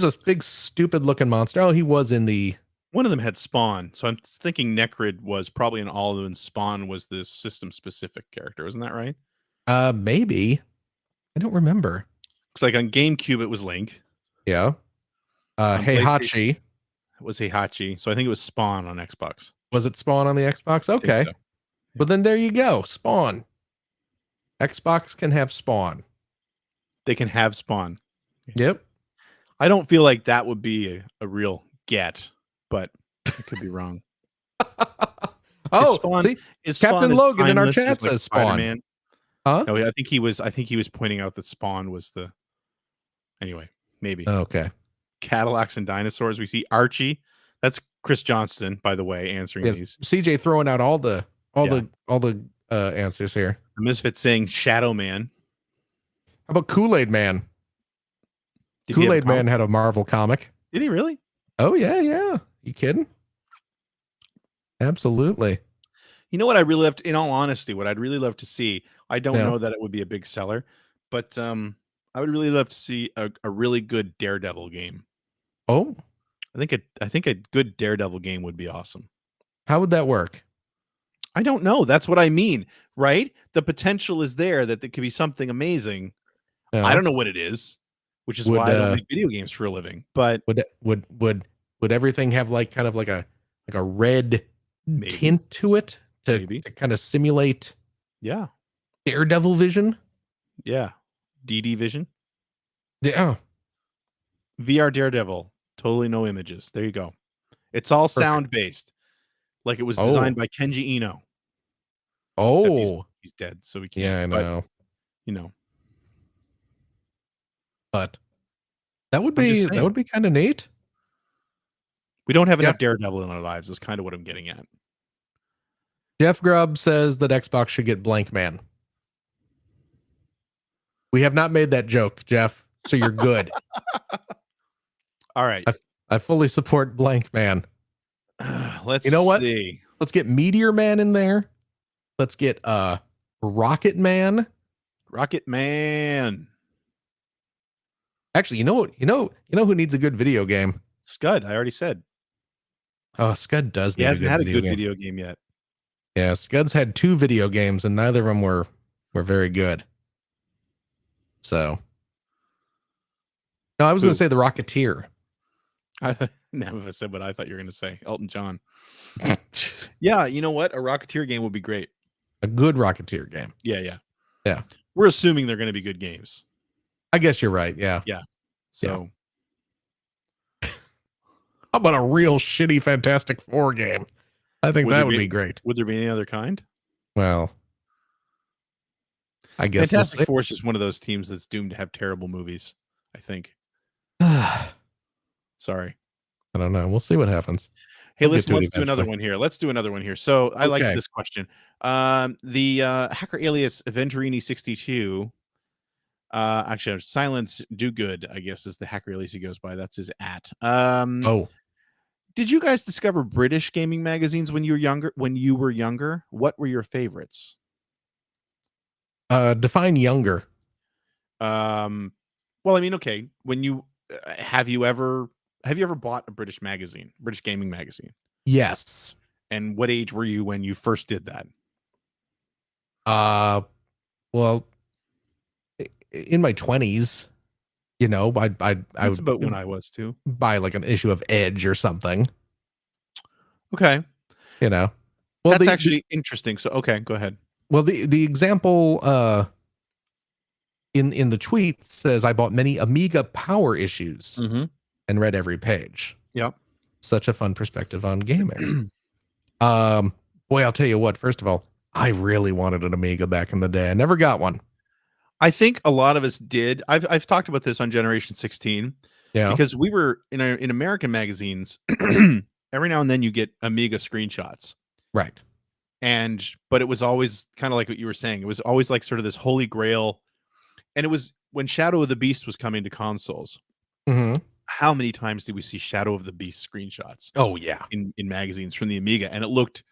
a big stupid looking monster. Oh, he was in the. One of them had Spawn, so I'm thinking Necrid was probably in all of them, and Spawn was the system specific character. Isn't that right? Maybe. I don't remember. Because like on GameCube it was Link. Yeah. On Heihachi. It was Heihachi. So I think it was Spawn on Xbox. Was it Spawn on the Xbox? I think Okay. so. Well, then there you go. Spawn. Xbox can have Spawn. They can have Spawn. Yep. I don't feel like that would be a real get, but I could be wrong. Oh, Spawn- see, Is Captain Spawn as Logan in our timeless chat as, like, says Spawn. Spider-Man? Huh? No, I think he was pointing out that Spawn was the. Anyway, maybe Okay. Cadillacs and dinosaurs. We see Archie. That's Chris Johnston, by the way, answering Yes, these. CJ throwing out all the answers here. The Misfit saying Shadow Man. How about Kool-Aid Man? Did he have a Kool-Aid Man comic? had a Marvel comic. Did he really? Oh yeah. You kidding? Absolutely. You know what I really love to, in all honesty, what I'd really love to see, I don't Yeah. know that it would be a big seller, but I would really love to see a really good Daredevil game. Oh, I think a good Daredevil game would be awesome. how would that work? I don't know. That's what I mean, right? The potential is there that there could be something amazing. Yeah. I don't know what it is, which is Would, why I don't make video games for a living. But Would everything have like kind of like a red Maybe. tint to it to Maybe. kind of simulate yeah, Daredevil vision? yeah. DD Vision, Yeah. VR Daredevil, totally no images. There you go. It's all sound based, like it was designed by Kenji Eno. Except he's dead, so we can't. Yeah, I but, know. you know, But that would I'm just be saying. kind of neat. we don't have Yeah. enough Daredevil in our lives. Is kind of what I'm getting at. Jeff Grubb says that Xbox should get Blank Man. We have not made that joke, Jeff, so you're good. All right, I fully support Blank Man. let's. You know what? See. Let's get Meteor Man in there. Let's get Rocket Man. Rocket Man. Actually, you know who needs a good video game? Scud. I already said Oh, Scud does he need hasn't had a good game. video game yet. Yeah, Scud's had 2 video games and neither of them were very good. So, no, I was going Who? to say the Rocketeer. I never said what I thought you were going to say. Elton John. Yeah, you know what? A Rocketeer game would be great. A good Rocketeer game. Yeah. Yeah. We're assuming they're going to be good games. I guess you're right. Yeah. So How about a real shitty Fantastic Four game? I think Would that there would be- be great. would there be any other kind? Well, I guess Fantastic Four is just one of those teams that's doomed to have terrible movies, I think. I Sorry. don't know. We'll see what happens. Hey, We'll get to it let's do another eventually. one here. Let's do another one here. So I like Okay. this question. The hacker alias Venturini62. Actually, Silence Do Good, I guess, is the hacker alias he goes by. That's his at. Oh, Did you guys discover British gaming magazines when you were younger? What were your favorites? define younger. Well, I mean, okay. When you have you ever bought a British magazine, British gaming magazine? Yes. And what age were you when you first did that? Well, in my 20s, you know, I That's would about when I was too. buy like an issue of Edge or something, Okay. you know. Well, That's actually interesting. So, okay, go ahead. the example in the tweet says I bought many Amiga Power issues Mm-hmm. and read every page. Yep. Such a fun perspective on gaming. Boy, I'll tell you what, first of all, I really wanted an Amiga back in the day. I never got one. I think a lot of us did. I've talked about this on Generation 16 Yeah. because we were in American magazines. Every now and then you get Amiga screenshots. Right. But it was always kind of like what you were saying. It was always like sort of this holy grail. And it was when Shadow of the Beast was coming to consoles. Mm-hmm. How many times did we see Shadow of the Beast screenshots Oh, yeah. in magazines from the Amiga? And it looked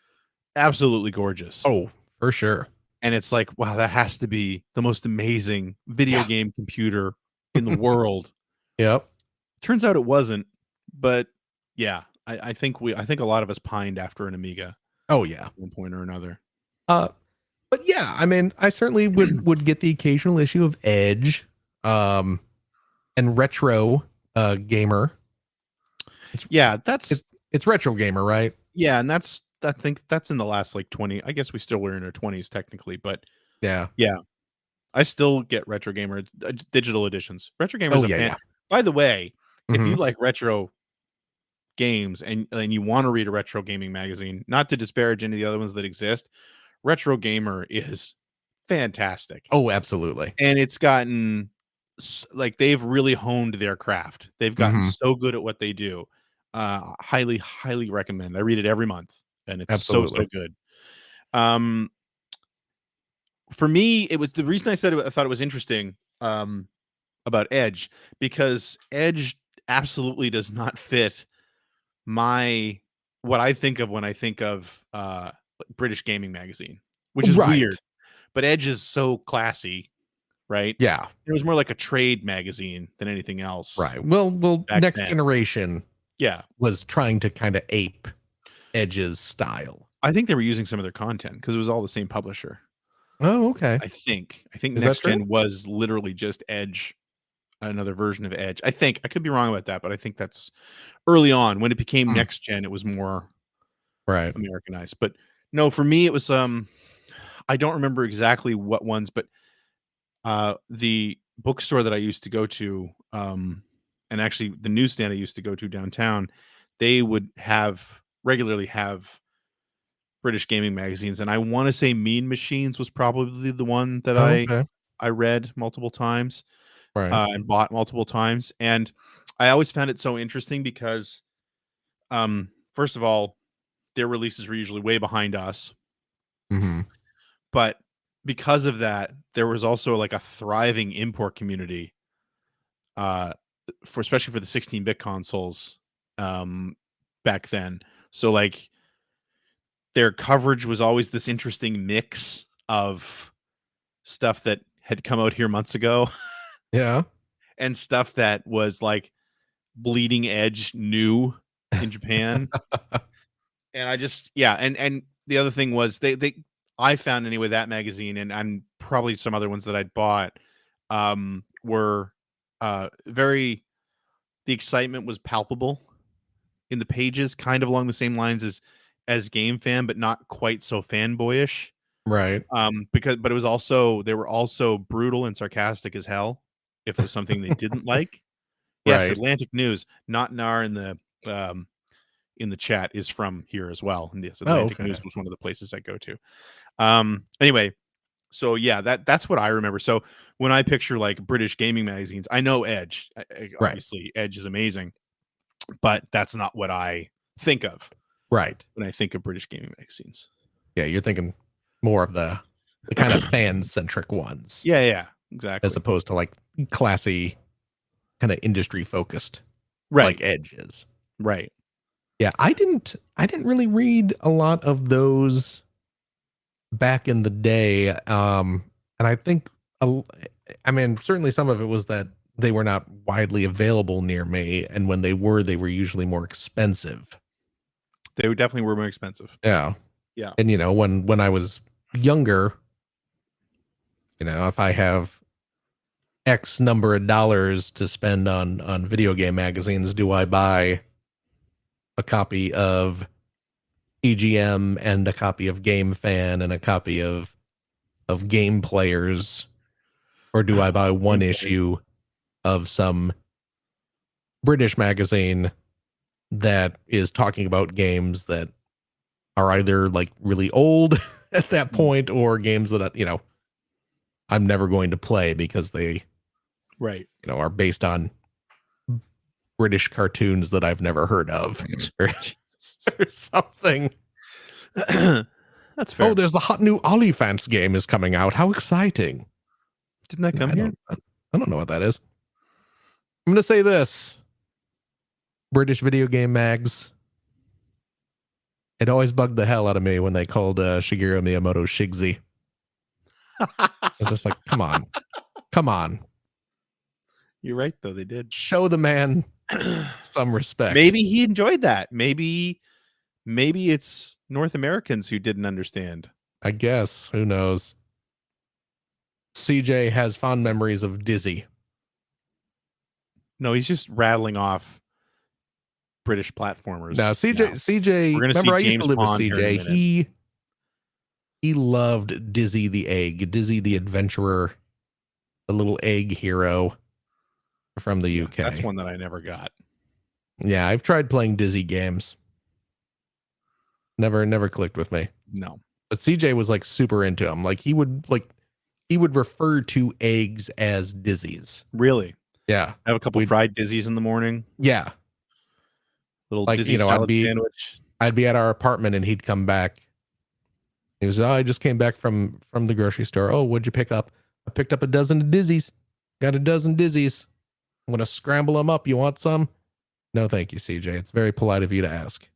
absolutely gorgeous. Oh, for sure. And it's like, wow, that has to be the most amazing video Yeah. game computer in the world. Yep. Turns out it wasn't, but yeah, I think a lot of us pined after an Amiga Oh, yeah. at one point or another. But yeah, I mean, I certainly would get the occasional issue of Edge, and Retro Gamer. Yeah, that's It's Retro Gamer, right? yeah, and I think that's in the last like 20. I guess we still were in our 20s technically, but Yeah. yeah, I still get Retro Gamer digital editions. Retro Gamer is Oh, a yeah, fan. yeah. By the way, if you Mhm. like retro games and you want to read a retro gaming magazine, not to disparage any of the other ones that exist, Retro Gamer is fantastic. Oh, absolutely. And it's gotten like they've really honed their craft. They've gotten Mhm. so good at what they do. Highly recommend. I read it every month and it's so Absolutely. good. Um for me, it was the reason I said I thought it was interesting about Edge because Edge absolutely does not fit my what I think of when I think of British gaming magazine, which is Right. weird. But Edge is so classy, right? Yeah. It was more like a trade magazine than anything else. Right. Well, Back Next then. Generation Yeah. was trying to kind of ape Edge's style. I think they were using some of their content because it was all the same publisher. Oh, okay. I think Is that Next Gen true? was literally just Edge, another version of Edge. I think I could be wrong about that, but I think that's early on when it became Hmm. Next Gen. It was more Right. Americanized. But no, for me, it was I don't remember exactly what ones, but the bookstore that I used to go to, and actually the newsstand I used to go to downtown, they would regularly have British gaming magazines, and I want to say Mean Machines was probably the one that Oh, okay. I read multiple times Right. and bought multiple times, and I always found it so interesting because, first of all, their releases were usually way behind us, Mm-hmm. but because of that, there was also like a thriving import community, uh, especially for the 16-bit consoles, back then. So like their coverage was always this interesting mix of stuff that had come out here months ago Yeah. and stuff that was like bleeding edge new in Japan. And I just and the other thing was they I found anyway that magazine and probably some other ones that I'd bought were very the excitement was palpable in the pages, kind of along the same lines as Game Fan, but not quite so fanboyish. Right. But it was also they were also brutal and sarcastic as hell if it was something they didn't like. Yes, Right. Atlantic News, not Nar in the chat is from here as well. And yes, Oh, Atlantic okay. News was one of the places I go to. Anyway, so yeah, that's what I remember. So when I picture like British gaming magazines, I know Edge. Right. Obviously, Edge is amazing, but that's not what I think of Right. when I think of British gaming magazines. Yeah, you're thinking more of the kind of fan-centric ones. Yeah, exactly. As opposed to like classy kind of industry focused right, like Edge is. right. Yeah, I didn't really read a lot of those back in the day. And I think I mean certainly some of it was that they were not widely available near me, and when they were usually more expensive. They definitely were more expensive. Yeah. Yeah. And when I was younger, if I have X number of dollars to spend on video game magazines, do I buy a copy of EGM and a copy of Game Fan and a copy of Game Players, or do I buy one issue of some British magazine that is talking about games that are either like really old at that point or games that I'm never going to play because they Right. are based on British cartoons that I've never heard of or something. That's fair. Oh, there's the hot new Olifants game is coming out. How exciting. Didn't that come here? I don't know what that is. I'm going to say this. British video game mags. It always bugged the hell out of me when they called Shigeru Miyamoto Shigsy. It's just like, come on. Come on. You're right, though. They did. Show the man some respect. Maybe he enjoyed that. Maybe it's North Americans who didn't understand. I guess. Who knows? CJ has fond memories of Dizzy. No, he's just rattling off British platformers. Now, CJ, We're gonna remember I see used James to live with Bond here in a CJ. minute. He loved Dizzy the Egg, Dizzy the Adventurer, the little egg hero from the UK. That's one that I never got. Yeah, I've tried playing Dizzy games. Never clicked with me. No. But CJ was like super into them. Like he would refer to eggs as Dizzies. Really? Yeah. I have a couple fried Dizzies in the morning. Yeah. Little Like, Dizzy salad sandwich. I'd be at our apartment and he'd come back. He was, I just came back from the grocery store. Oh, what'd you pick up? I picked up a dozen of Dizzies. Got a dozen Dizzies. I'm going to scramble them up. You want some? No, thank you, CJ. It's very polite of you to ask.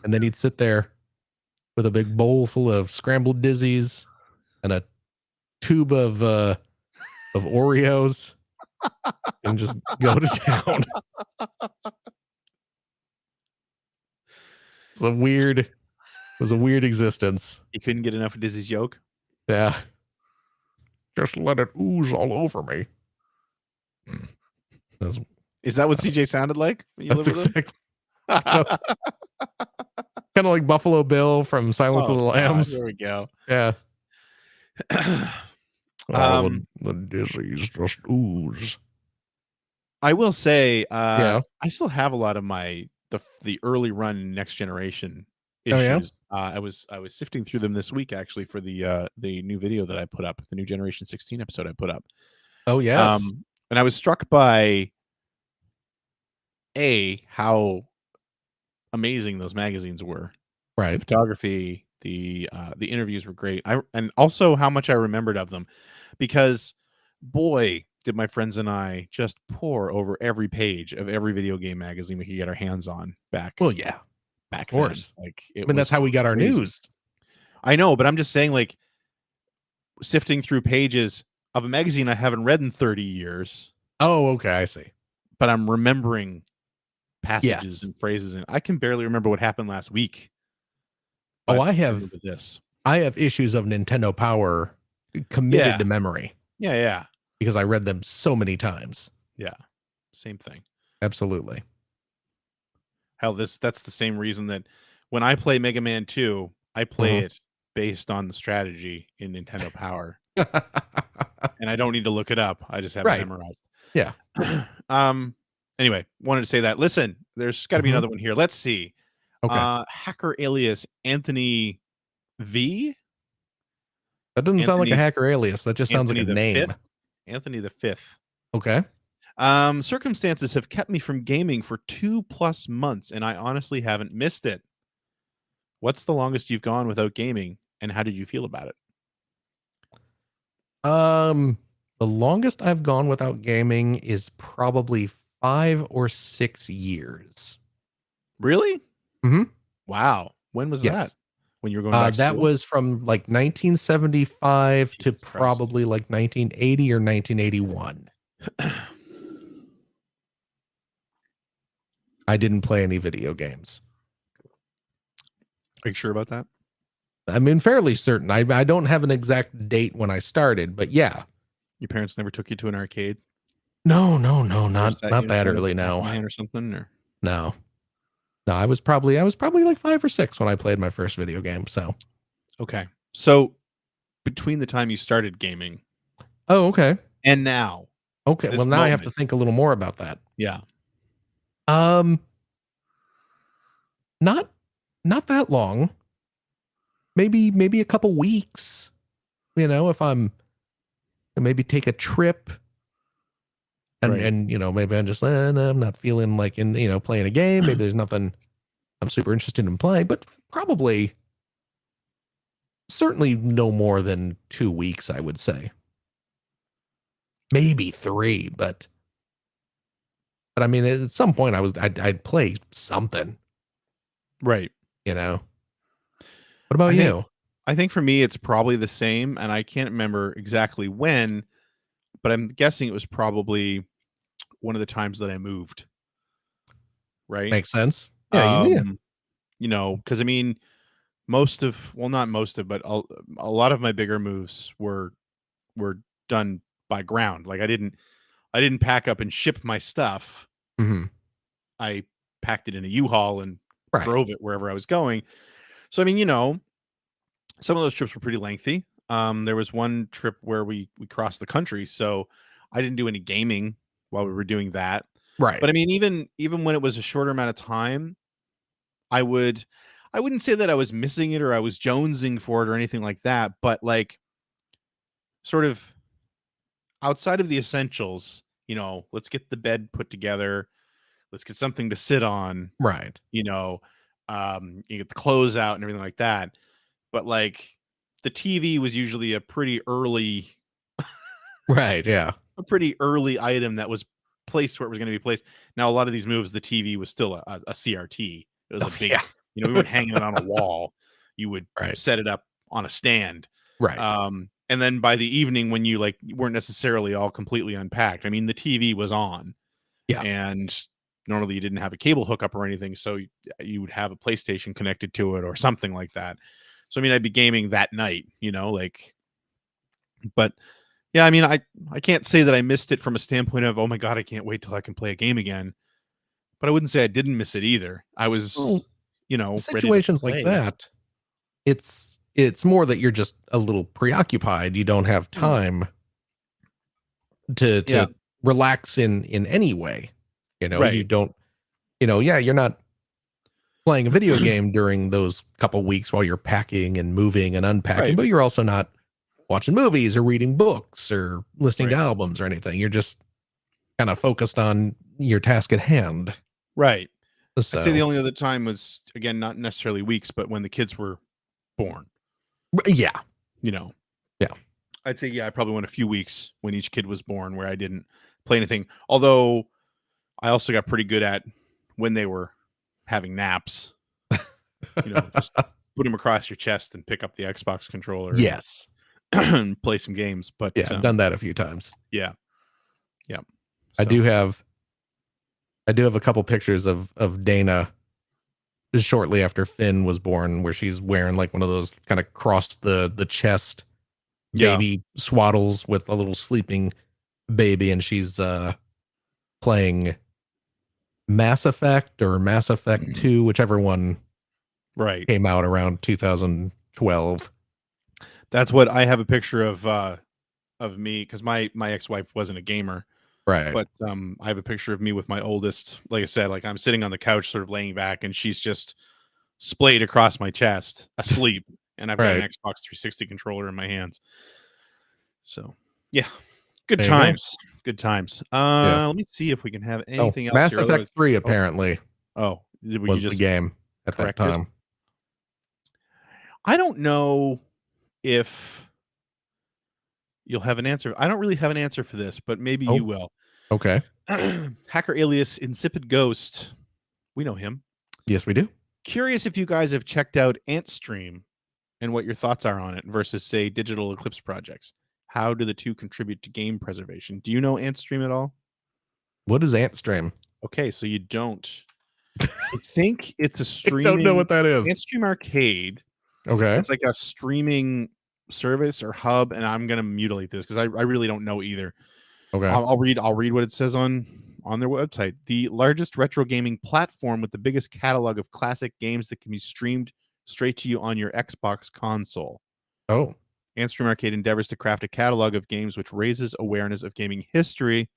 And then he'd sit there with a big bowl full of scrambled Dizzies and a tube of Oreos and just go to town. It was a weird existence. You couldn't get enough of Dizzy's yolk? Yeah. Just let it ooze all over me. Is that what CJ sounded like when you That's lived with him? exactly. Kind of like Buffalo Bill from Silence of the Lambs. There we go. Yeah. Um, the Dizzies just ooze. I will say, Yeah. I still have a lot of the early run Next Generation Oh, yeah? issues. I was sifting through them this week actually for the new video that I put up, the new Generation 16 episode I put up. Oh, yes. And I was struck by how amazing those magazines were. The Right. photography, the interviews were great. And also how much I remembered of them, because boy, did my friends and I just pour over every page of every video game magazine we could get our hands on back. Well, yeah. Back of course. then. Like, I mean, that's how we got our crazy. news. I know, but I'm just saying, like, sifting through pages of a magazine I haven't read in 30 years. Oh, okay. I see. But I'm remembering passages Yes. and phrases, and I can barely remember what happened last week. Oh, But I have remember this. I have issues of Nintendo Power committed to memory Yeah. because I read them so many times. Yeah. Same thing. Absolutely. Hell, that's the same reason that when I play Mega Man 2, I play it based on the strategy in Nintendo Power. And I don't need to look it up. I just have it memorized. Yeah. Anyway, wanted to say that. Listen, there's got to be another one here. Let's see. Okay. Hacker alias Anthony V. That doesn't sound like a Anthony- hacker alias. That just sounds like a Anthony the name. Fifth? Anthony the Fifth. Okay. Circumstances have kept me from gaming for 2+ months, and I honestly haven't missed it. What's the longest you've gone without gaming, and how did you feel about it? The longest I've gone without gaming is probably 5 or 6 years. Really? Mhm. Wow. When was Yes. that? When you were going back to That school? was from like 1975 to Jesus Christ. probably like 1980 or 1981. I didn't play any video games. Are you sure about that? I mean, fairly certain. I don't have an exact date when I started, but yeah. Your parents never took you to an arcade? No, Never not sat you in that front of early. No, Pac-Man or something? Or no. I was probably like 5 or 6 when I played my first video game. So, okay. So between the time you started gaming oh, okay, and now, okay. this Well, now I have to moment, think a little more about that. yeah, Um, not that long. Maybe a couple weeks. You know, if I'm maybe take a trip and right. maybe I'm just no, I'm not feeling like playing a game. Maybe there's nothing I'm super interested in playing, but probably certainly no more than 2 weeks, I would say. Maybe 3, but I mean, at some point I'd play something, Right. you know. What about I think you? I think for me it's probably the same, and I can't remember exactly when, but I'm guessing it was probably one of the times that I moved, right? Makes sense. Yeah, Um, because I mean, not most of, but a lot of my bigger moves were done by ground. Like I didn't pack up and ship my stuff. hmm I packed it in a U-Haul and Right. drove it wherever I was going. So I mean, some of those trips were pretty lengthy. There was one trip where we crossed the country, so I didn't do any gaming while we were doing that. Right. But I mean, even when it was a shorter amount of time, I would I wouldn't say that I was missing it or I was jonesing for it or anything like that, but like sort of outside of the essentials, let's get the bed put together, let's get something to sit on, Right. you know, you get the clothes out and everything like that. But like the TV was usually Right. Yeah. a pretty early item that was placed where it was going to be placed. Now, a lot of these moves, the TV was still a CRT. It was Oh, a big, yeah. we weren't hanging it on a wall. You would Right. set it up on a stand. Right. And then by the evening, when you weren't necessarily all completely unpacked, I mean, the TV was on. Yeah. And normally you didn't have a cable hookup or anything, so you would have a PlayStation connected to it or something like that. So I mean, I'd be gaming that night, but yeah, I mean, I can't say that I missed it from a standpoint of, oh my god, I can't wait till I can play a game again. But I wouldn't say I didn't miss it either. I was, Well, ready to situations like play. that, it's more that you're just a little preoccupied. You don't have time to Yeah, relax in any way. You right. don't, yeah, you're not playing a video game during those couple weeks while you're packing and moving and unpacking, Right. but you're also not watching movies or reading books or listening to Right. albums or anything. You're just kind of focused on your task at hand. Right. I'd say the So, only other time was, again, not necessarily weeks, but when the kids were born, yeah, you know. Yeah. I'd say, yeah, I probably went a few weeks when each kid was born where I didn't play anything. Although I also got pretty good at when they were having naps, just put them across your chest and pick up the Xbox controller yes, and play some games. But yeah, I've done that a few times. yeah. Yeah. I So, do have a couple pictures of Dana just shortly after Finn was born, where she's wearing like one of those kind of cross the chest yeah. baby swaddles with a little sleeping baby, and she's playing Mass Effect or Mass Effect 2, whichever one Right. came out around 2012. That's what I have a picture of me, because my ex-wife wasn't a gamer. Right. But I have a picture of me with my oldest. Like I said, like I'm sitting on the couch, sort of laying back, and she's just splayed across my chest, asleep, and I've got an Right. Xbox 360 controller in my hands. So, yeah, good There you go. times, good times. Yeah. Let me see if we can have Oh, anything else Mass here. Effect Otherwise, 3 apparently were you was the just game at that corrected? time. I don't know if you'll have an answer. I don't really have an answer for this, but maybe you Oh, will. okay. Hacker alias Insipid Ghost. We know him. Yes, we do. Curious if you guys have checked out Antstream and what your thoughts are on it versus, say, Digital Eclipse projects. How do the two contribute to game preservation? Do you know Antstream at all? What is Antstream? Okay, so you don't. I think it's a I streaming. don't know what that is. Can't stream arcade. Okay. It's like a streaming service or hub, and I'm gonna mutilate this because I really don't know either. Okay. I'll read what it says on their website. The largest retro gaming platform with the biggest catalog of classic games that can be streamed straight to you on your Xbox console. Oh. Antstream Arcade endeavors to craft a catalog of games which raises awareness of gaming history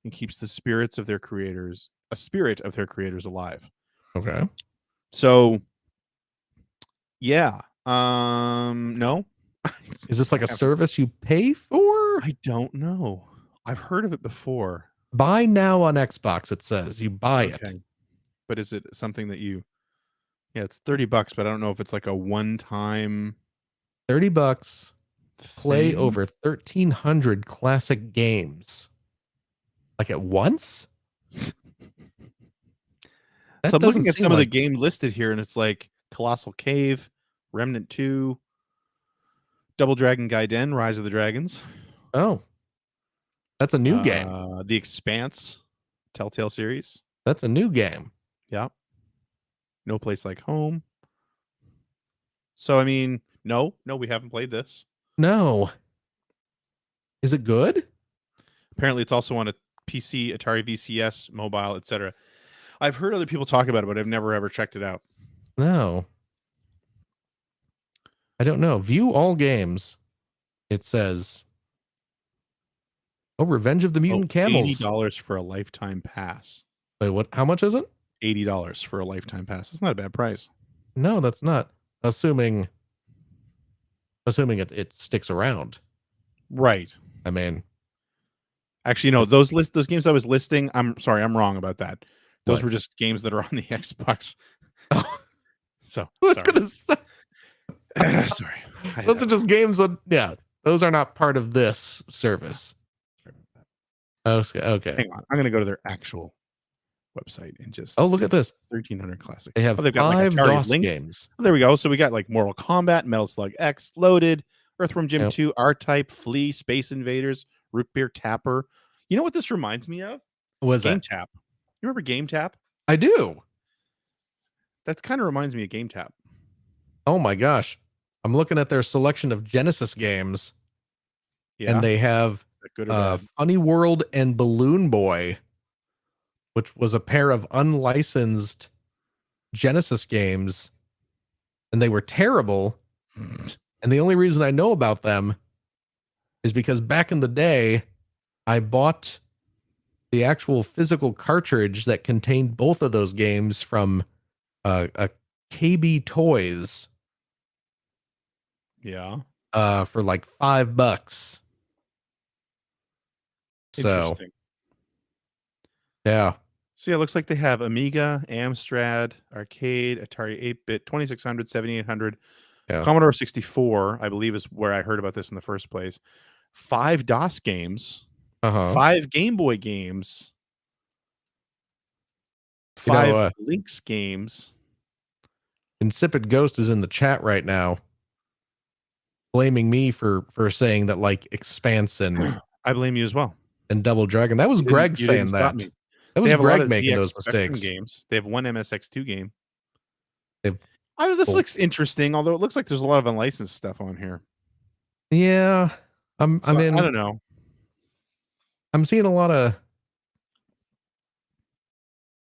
and keeps the spirit of their creators alive. Okay. So, yeah. No. Is this like a service you pay for? I don't know. I've heard of it before. Buy now on Xbox, it says. You buy it. But is it something that you... Yeah, it's $30, but I don't know if it's like a one-time... $30. Play thing? over 1,300 classic games. Like at once? So I'm looking at some of the game listed here, and it's like Colossal Cave, Remnant 2, Double Dragon Gaiden, Rise of the Dragons. Oh. That's a new game. The Expanse, Telltale series. That's a new game. Yeah. No Place Like Home. So, I mean, no, we haven't played this. No. Is it good? Apparently, it's also on a PC, Atari VCS, mobile, etc. I've heard other people talk about it, but I've never ever checked it out. No. I don't know. View all games. It says. Oh, Revenge of the Mutant Camels. $80 for a lifetime pass. Wait, what? How much is it? $80 for a lifetime pass. It's not a bad price. No, that's not. Assuming it sticks around. Right. I mean, actually, no, those games I was listing, I'm sorry, I'm wrong about that. Those What? were just games that are on the Xbox. Oh. So I was gonna say, sorry. those are just games on. Yeah, those are not part of this service. Okay. Hang on, I'm gonna go to their actual website and just. Oh, look at this. 1,300 classic. They have they've got 5 like Atari DOS Lynx games. Oh, there we go. So we got like Mortal Kombat, Metal Slug X, Loaded, Earthworm Jim Yep. 2, R-Type, Flea, Space Invaders, Root Beer Tapper. You know what this reminds me of? What was Game that? Tap. You remember Game Tap? I do. That kind of reminds me of Game Tap. Oh my gosh. I'm looking at their selection of Genesis games, Yeah. and they have Is that good or bad? Funny World and Balloon Boy, which was a pair of unlicensed Genesis games, and they were terrible. And the only reason I know about them is because back in the day, I bought the actual physical cartridge that contained both of those games from a KB Toys Yeah. for like $5. So Interesting. yeah. So yeah, it looks like they have Amiga, Amstrad, Arcade, Atari 8-bit, 2600, 7800, Yeah. Commodore 64, I believe is where I heard about this in the first place. 5 DOS games, Uh-huh. 5 Game Boy games, You know, 5 Lynx games. Insipid Ghost is in the chat right now, blaming me for saying that like Expanse and I blame you as well. Double Dragon. That was You Greg didn't saying stop that. me. That They was have a lot Greg of making ZX those Spectrum mistakes. games. They have one MSX2 game. They've- This Cool. looks interesting, although it looks like there's a lot of unlicensed stuff on here. Yeah. I So, mean, I don't know. I'm seeing a lot of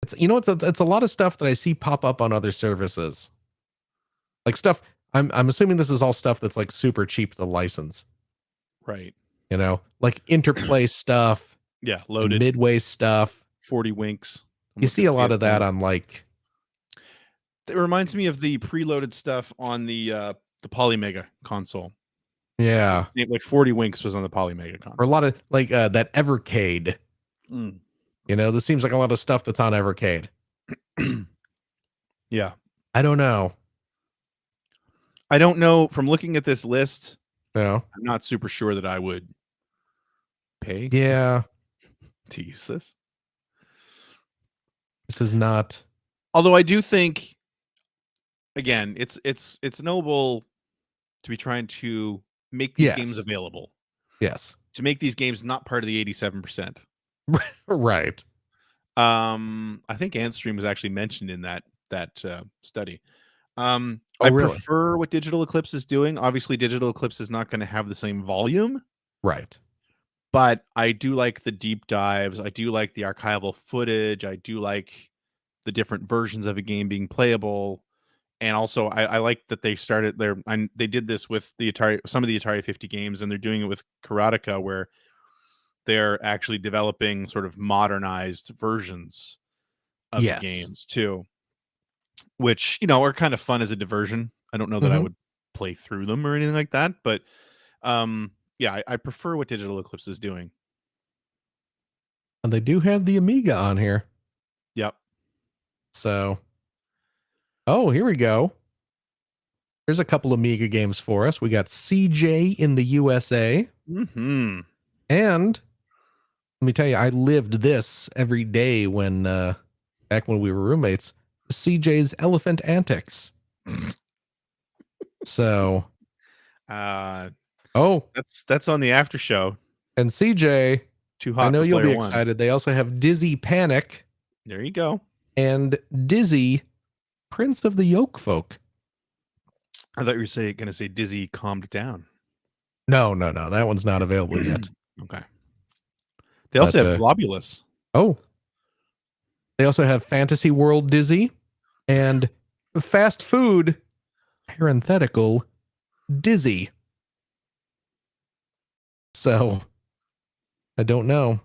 it's a lot of stuff that I see pop up on other services. Like stuff I'm assuming this is all stuff that's like super cheap to license. Right. You know, like Interplay stuff, Yeah, Loaded, Midway stuff. 40 Winks. You see a lot of that on like It reminds me of the preloaded stuff on the Polymega console. yeah, Like 40 Winks was on the Polymega console. or a lot of like that Evercade. Mm. You know, this seems like a lot of stuff that's on Evercade. Yeah. I don't know. I don't know. From looking at this list, No. I'm not super sure that I would pay Yeah, to use this. this is not. Although I do think, again, it's noble to be trying to make these games Yes. available. Yes. To make these games not part of the 87%. Right. I think Antstream was actually mentioned in that study. Oh, I really? prefer what Digital Eclipse is doing. Obviously, Digital Eclipse is not going to have the same volume, Right. but I do like the deep dives. I do like the archival footage. I do like the different versions of a game being playable. And also, I like that they started there. They did this with the Atari, some of the Atari 50 games, and they're doing it with Karateka, where they're actually developing sort of modernized versions of the Yes. games too, which are kind of fun as a diversion. I don't know that I Mhm. would play through them or anything like that, but yeah, I prefer what Digital Eclipse is doing. And they do have the Amiga on here. Yep. So, oh, here we go. There's a couple Amiga games for us. We got CJ in the USA. Mm-hmm. And let me tell you, I lived this every day when, back when we were roommates. CJ's Elephant Antics. So, oh, That's on the after show. and CJ, Too I hot know for you'll player be one. excited. They also have Dizzy Panic There you go. and Dizzy Prince of the Yoke Folk. I thought you were going to say Dizzy calmed down. No, that one's not available yet. Okay. They also But, have Globulus. Oh, they also have Fantasy World Dizzy and Fast Food parenthetical Dizzy. So I don't know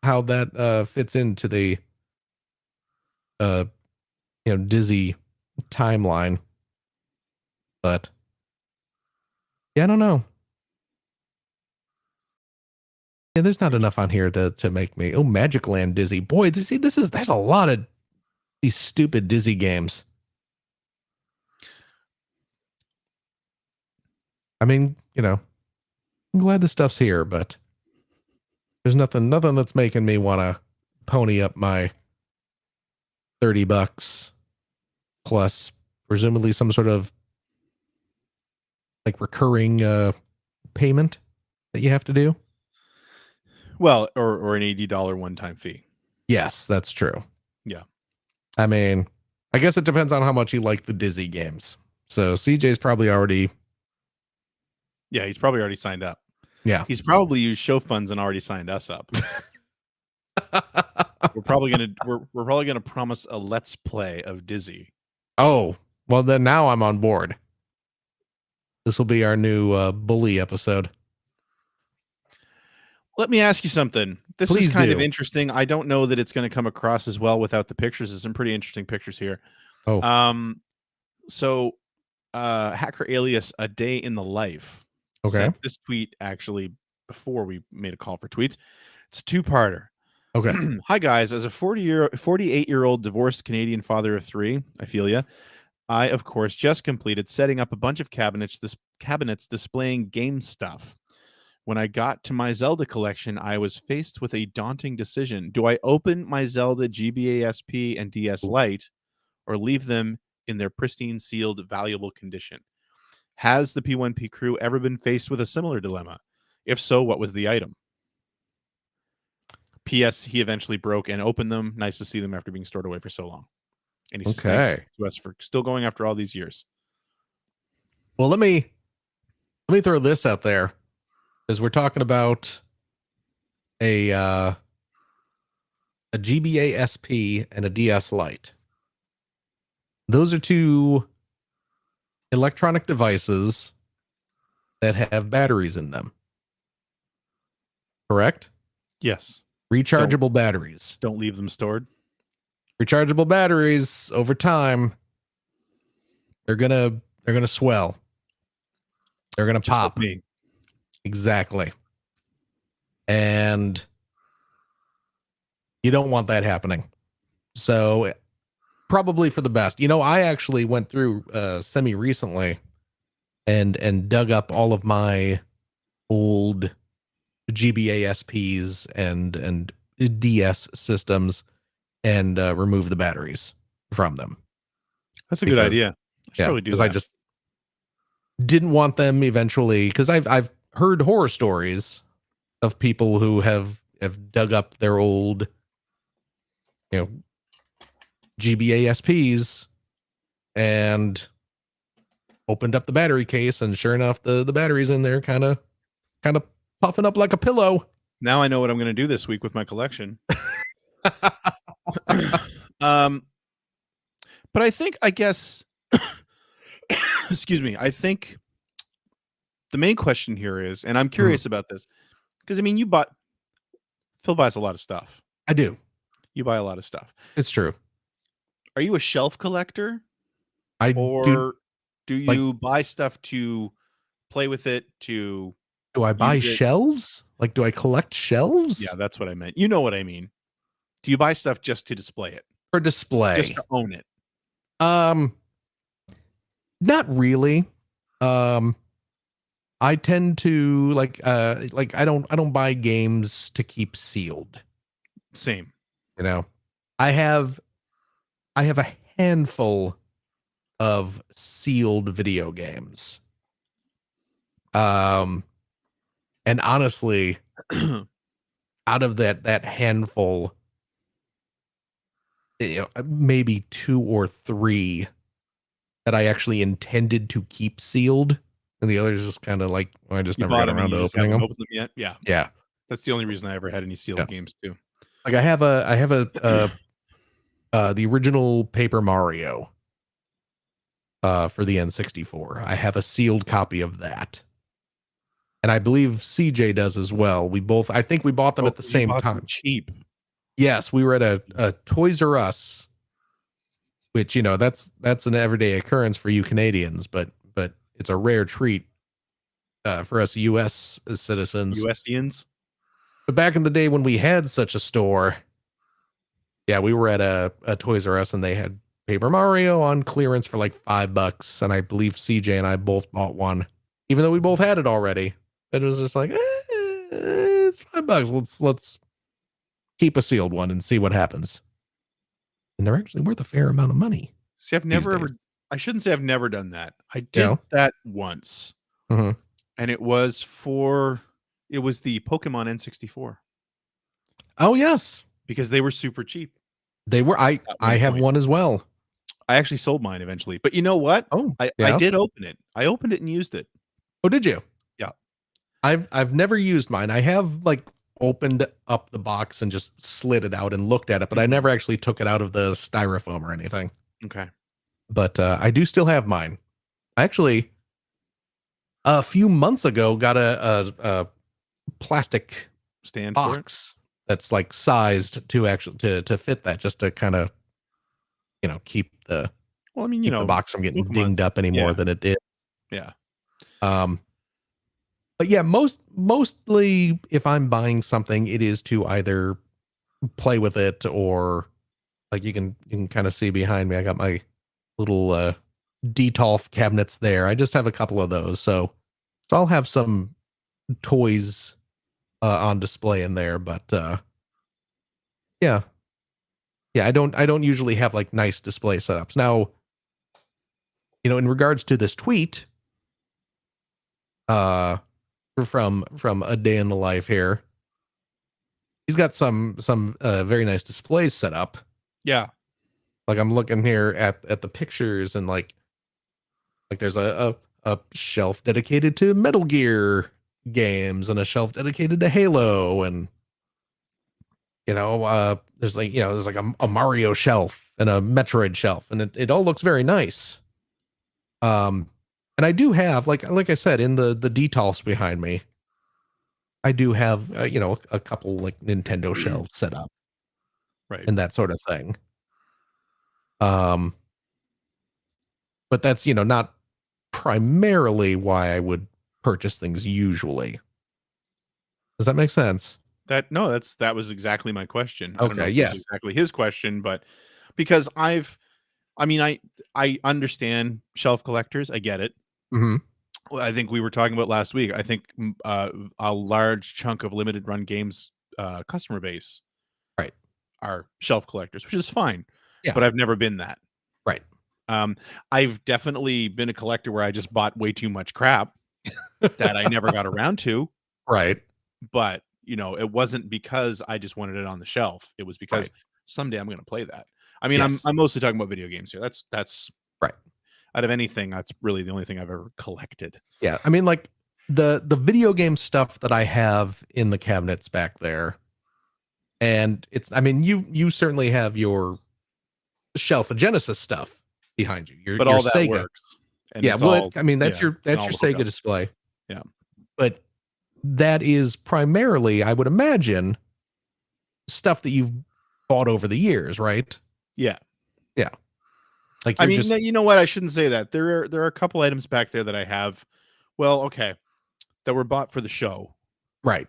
how that fits into the Dizzy timeline, but yeah, I don't know. Yeah, there's not enough on here to make me. Oh, Magic Land Dizzy. Boy, there's a lot of these stupid Dizzy games. I mean, I'm glad this stuff's here, but there's nothing that's making me want to pony up my $30 plus presumably some sort of like recurring payment that you have to do. Well, or an $80 one-time fee. Yes, that's true. Yeah. I mean, I guess it depends on how much you like the Dizzy games. So CJ's probably already. Yeah, he's probably already signed up. Yeah. He's probably used show funds and already signed us up. we're probably gonna promise a let's play of Dizzy. Oh, well then now I'm on board. This will be our new bully episode. Let me ask you something. This Please is kind of do. interesting. I don't know that it's going to come across as well without the pictures. There's some pretty interesting pictures here. Oh. So Hacker Alias, A Day in the Life. Okay. Sent this tweet actually before we made a call for tweets. It's a two-parter. Okay. Hi guys, as a 48-year-old divorced Canadian father of 3, I feel ya. I of course just completed setting up a bunch of cabinets displaying game stuff. When I got to my Zelda collection, I was faced with a daunting decision. Do I open my Zelda GBA SP and DS Lite or leave them in their pristine, sealed, valuable condition? Has the P1P crew ever been faced with a similar dilemma? If so, what was the item? P.S. He eventually broke and opened them. Nice to see them after being stored away for so long. And he says thanks to us for still going after all these years. Well, let me throw this out there, because we're talking about a GBA SP and a DS Lite. Those are two electronic devices that have batteries in them. Correct? Yes. Rechargeable batteries. Don't leave them stored. Rechargeable batteries over time, they're gonna swell. They're gonna Just pop. like me. Exactly. And you don't want that happening. So probably for the best. I actually went through semi recently and dug up all of my old GBA SPs and DS systems and remove the batteries from them. That's a good idea. I should Yeah, probably do because that. I just didn't want them eventually, because I've heard horror stories of people who have dug up their old you know, GBA SPs and opened up the battery case, and sure enough, the battery's in there, kind of puffing up like a pillow. Now I know what I'm going to do this week with my collection. But I guess, excuse me, I think the main question here is, and I'm curious about this, because I mean, Phil buys a lot of stuff. I do. You buy a lot of stuff. It's true. Are you a shelf collector? Do you buy stuff to play with it? Do I buy shelves? Like, do I collect shelves? Yeah, that's what I meant. You know what I mean. Do you buy stuff just to display it? For display. Just to own it? Not really. I tend to like I don't buy games to keep sealed. Same. You know, I have a handful of sealed video games. And honestly, out of that handful, maybe 2 or 3 that I actually intended to keep sealed, and the others just kind of like I just never got around to opening them. Opened them yet? Yeah. That's the only reason I ever had any sealed games too. Like I have the original Paper Mario for the N64. I have a sealed copy of that. And I believe CJ does as well. I think we bought them at the same time. Cheap. Yes, we were at a Toys R Us, which, that's an everyday occurrence for you Canadians, but it's a rare treat for us US citizens. USians. But back in the day when we had such a store, yeah, we were at a Toys R Us and they had Paper Mario on clearance for like $5, and I believe CJ and I both bought one, even though we both had it already. It was just like, it's $5. Let's keep a sealed one and see what happens. And they're actually worth a fair amount of money. See, I shouldn't say I've never done that. I did that once. Mm-hmm. And it was the Pokemon N64. Oh, yes. Because they were super cheap. They were. I have one as well. I actually sold mine eventually. But you know what? Oh, I did open it. I opened it and used it. Oh, did you? Yeah. I've never used mine. I have opened up the box and just slid it out and looked at it, but I never actually took it out of the styrofoam or anything. Okay. But I do still have mine. I actually, a few months ago, got a plastic stand box that's sized to fit that, just to kind of keep the the box from getting dinged up any more than it did. Yeah. But yeah, mostly if I'm buying something, it is to either play with it or you can kind of see behind me. I got my little Detolf cabinets there. I just have a couple of those, so I'll have some toys on display in there. But yeah, I don't usually have nice display setups. Now, in regards to this tweet, from A Day in the Life here, he's got some very nice displays set up. Yeah. I'm looking here at the pictures, and there's a shelf dedicated to Metal Gear games and a shelf dedicated to Halo, and there's there's a Mario shelf and a Metroid shelf, and it all looks very nice. And I do have, like I said, in the Detolfs behind me, I do have a couple Nintendo shelves set up, right, and that sort of thing. But that's not primarily why I would purchase things usually. Does that make sense? That was exactly my question. Okay, I don't know if yes, exactly his question, but because I understand shelf collectors. I get it. Mm-hmm. Well, I think we were talking about last week. I think a large chunk of limited run games customer base, right, are shelf collectors, which is fine. Yeah, but I've never been that. Right. I've definitely been a collector where I just bought way too much crap that I never got around to. Right. But it wasn't because I just wanted it on the shelf. It was because someday I'm going to play that. I mean, Yes. I'm mostly talking about video games here. That's Right. Out of anything, that's really the only thing I've ever collected. Yeah, I mean, like the video game stuff that I have in the cabinets back there, and it's, I mean, you certainly have your shelf of Genesis stuff behind you. But Your all that Sega. works. And Yeah, it's well, all, I mean, that's yeah, your all hooked Sega up. display. Yeah. But that is primarily, I would imagine, stuff that you've bought over the years, right? Yeah. Yeah. Like I you're mean, just you know what? I shouldn't say that. There are a couple items back there that I have. Well, okay, that were bought for the show. right.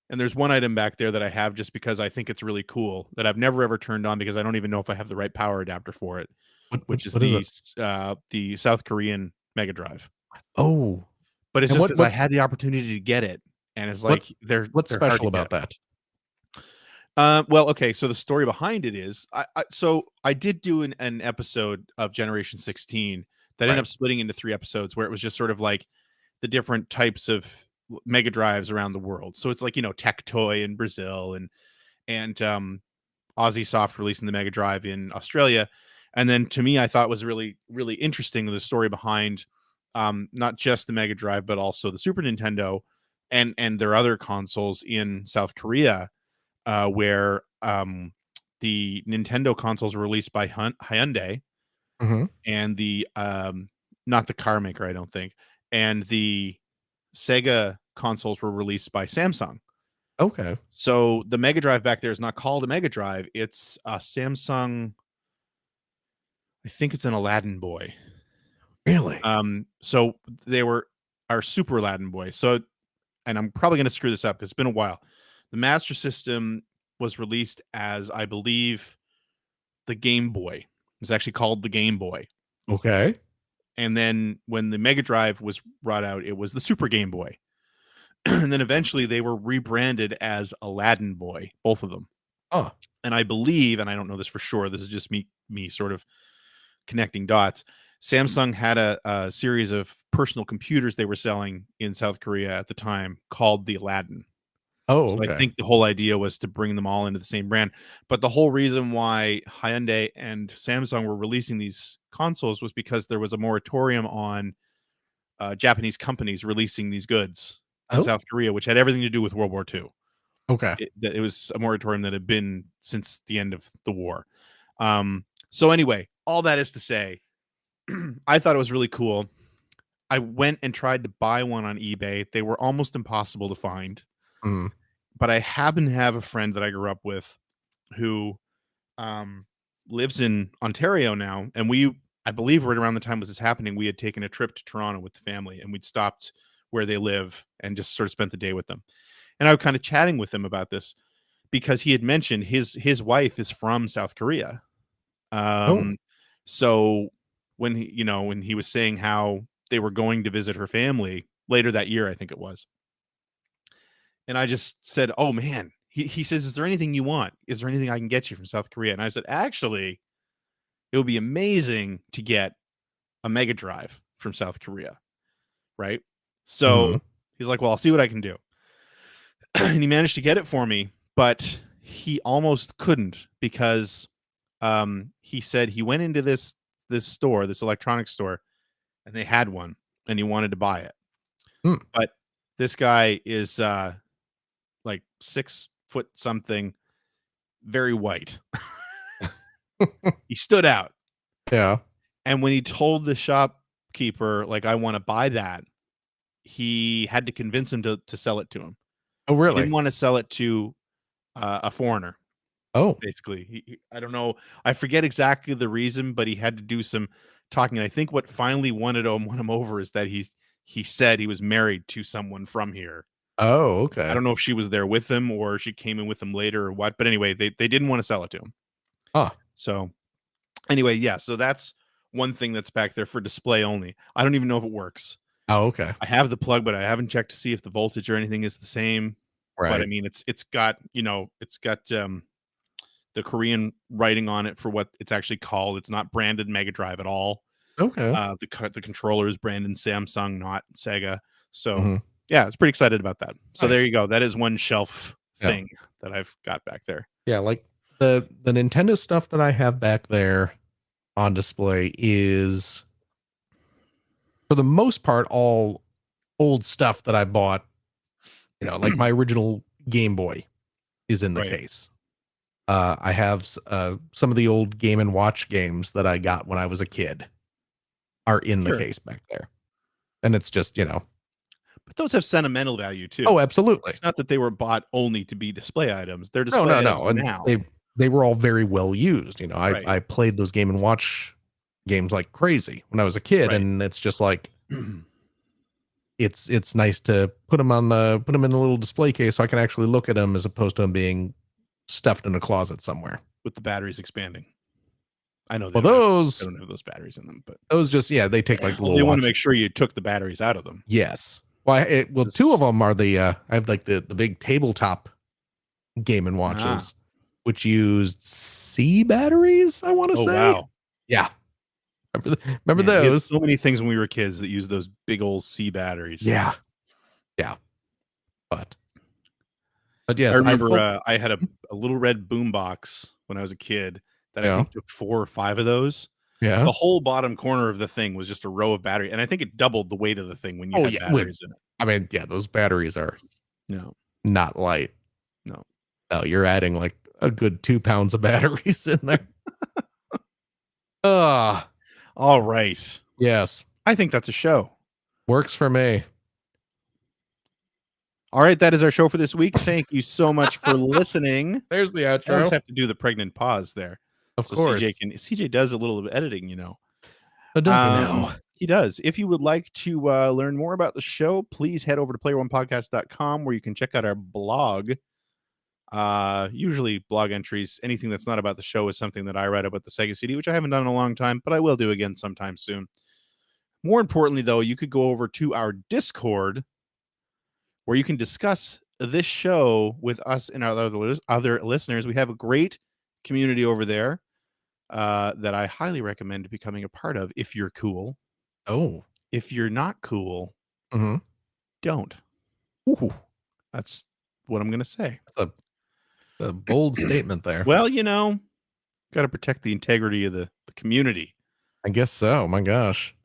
And there's one item back there that I have just because I think it's really cool that I've never ever turned on because I don't even know if I have the right power adapter for it, which is What is it? the South Korean Mega Drive. Oh, But it's And just because I what's had the opportunity to get it, and it's like what's they're hard special to about get. that? Well, okay, so the story behind it is I did do an episode of Generation 16 that ended Right. up splitting into 3 episodes where it was just sort of like the different types of Mega Drives around the world. So it's like, Tectoy in Brazil and Aussie Soft releasing the Mega Drive in Australia. And then to me, I thought was really, really interesting the story behind not just the Mega Drive, but also the Super Nintendo and their other consoles in South Korea, where the Nintendo consoles were released by Hyundai Mm-hmm. and the not the car maker, I don't think, and the Sega consoles were released by Samsung. Okay. So the Mega Drive back there is not called a Mega Drive. It's a Samsung. I think it's an Aladdin Boy. Really? So they were our Super Aladdin Boy. So, and I'm probably going to screw this up because it's been a while. The Master System was released as, I believe, the Game Boy. It was actually called the Game Boy. Okay. And then when the Mega Drive was brought out, it was the Super Game Boy. And then eventually they were rebranded as Aladdin Boy, both of them. Oh. And I believe, and I don't know this for sure, this is just me sort of connecting dots. Samsung had a series of personal computers they were selling in South Korea at the time called the Aladdin. Oh, So okay. I think the whole idea was to bring them all into the same brand. But the whole reason why Hyundai and Samsung were releasing these consoles was because there was a moratorium on Japanese companies releasing these goods in Oh. South Korea, which had everything to do with World War II. Okay. It was a moratorium that had been since the end of the war. So anyway, all that is to say, I thought it was really cool. I went and tried to buy one on eBay. They were almost impossible to find. Mm. But I happen to have a friend that I grew up with who lives in Ontario now. And I believe right around the time this is happening, we had taken a trip to Toronto with the family and we'd stopped where they live and just sort of spent the day with them. And I was kind of chatting with him about this because he had mentioned his wife is from South Korea. So when he was saying how they were going to visit her family later that year, I think it was. And I just said, "Oh man," he says, "Is there anything you want? Is there anything I can get you from South Korea?" And I said, "Actually, it would be amazing to get a Mega Drive from South Korea." Right. So he's like, "Well, I'll see what I can do." And he managed to get it for me, but he almost couldn't because he said he went into this store, this electronics store, and they had one and he wanted to buy it. But this guy is like 6 foot something, very white. He stood out. Yeah. And when he told the shopkeeper, like, I want to buy that, he had to convince him to sell it to him. Oh, He really? didn't want to sell it to a foreigner. Oh. Basically, I don't know. I forget exactly the reason, but he had to do some talking. And I think what finally won him over is that he said he was married to someone from here. Oh, okay. I don't know if she was there with him or she came in with him later or what. But anyway, they didn't want to sell it to him. So anyway, yeah. So that's one thing that's back there for display only. I don't even know if it works. Oh, okay. I have the plug, but I haven't checked to see if the voltage or anything is the same. Right. But I mean, it's got the Korean writing on it for what it's actually called. It's not branded Mega Drive at all. Okay. The controller is branded Samsung, not Sega. So yeah, I was pretty excited about that. So there you go. That is one shelf thing that I've got back there. Yeah, like the Nintendo stuff that I have back there on display is, for the most part, all old stuff that I bought. You know, like my original Game Boy is in the Right. case. I have some of the old Game and Watch games that I got when I was a kid are in the Sure. case back there. And it's just, you know. But those have sentimental value too. Oh, absolutely. It's not that they were bought only to be display items. They're No, display no, items no. And now. they were all very well used. You know, Right. I played those Game and Watch games like crazy when I was a kid, Right. and it's just like it's nice to put them in a little display case so I can actually look at them as opposed to them being stuffed in a closet somewhere. With the batteries expanding. I know Well, they those don't have those batteries in them, but just, yeah, they take like the they little want to watch. make sure you took the batteries out of them. Yes. Well, two of them are the I have like the big tabletop Game and Watches, which used C batteries, I want to say. Wow. Yeah. Remember Man, we had those? so many things when we were kids that used those big old C batteries. Yeah. Yeah. But yes, I remember I had a little red boombox when I was a kid that I think took 4 or 5 of those. Yeah. The whole bottom corner of the thing was just a row of battery, and I think it doubled the weight of the thing when you had batteries in it. I mean, yeah, those batteries are not light. No, you're adding like a good 2 pounds of batteries in there. All right. Yes. I think that's a show. Works for me. All right, that is our show for this week. Thank you so much for listening. There's the I outro. always have to do the pregnant pause there. Of course. CJ does a little bit of editing, you know. But does he now? He does. If you would like to learn more about the show, please head over to player1podcast.com where you can check out our blog. Usually blog entries, anything that's not about the show is something that I write about the Sega CD, which I haven't done in a long time, but I will do again sometime soon. More importantly, though, you could go over to our Discord where you can discuss this show with us and our other listeners. We have a great community over there that I highly recommend becoming a part of if you're cool. Oh. If you're not cool, don't. Ooh. That's what I'm going to say. That's a bold statement there. Well, you know, got to protect the integrity of the community. I guess so. My gosh.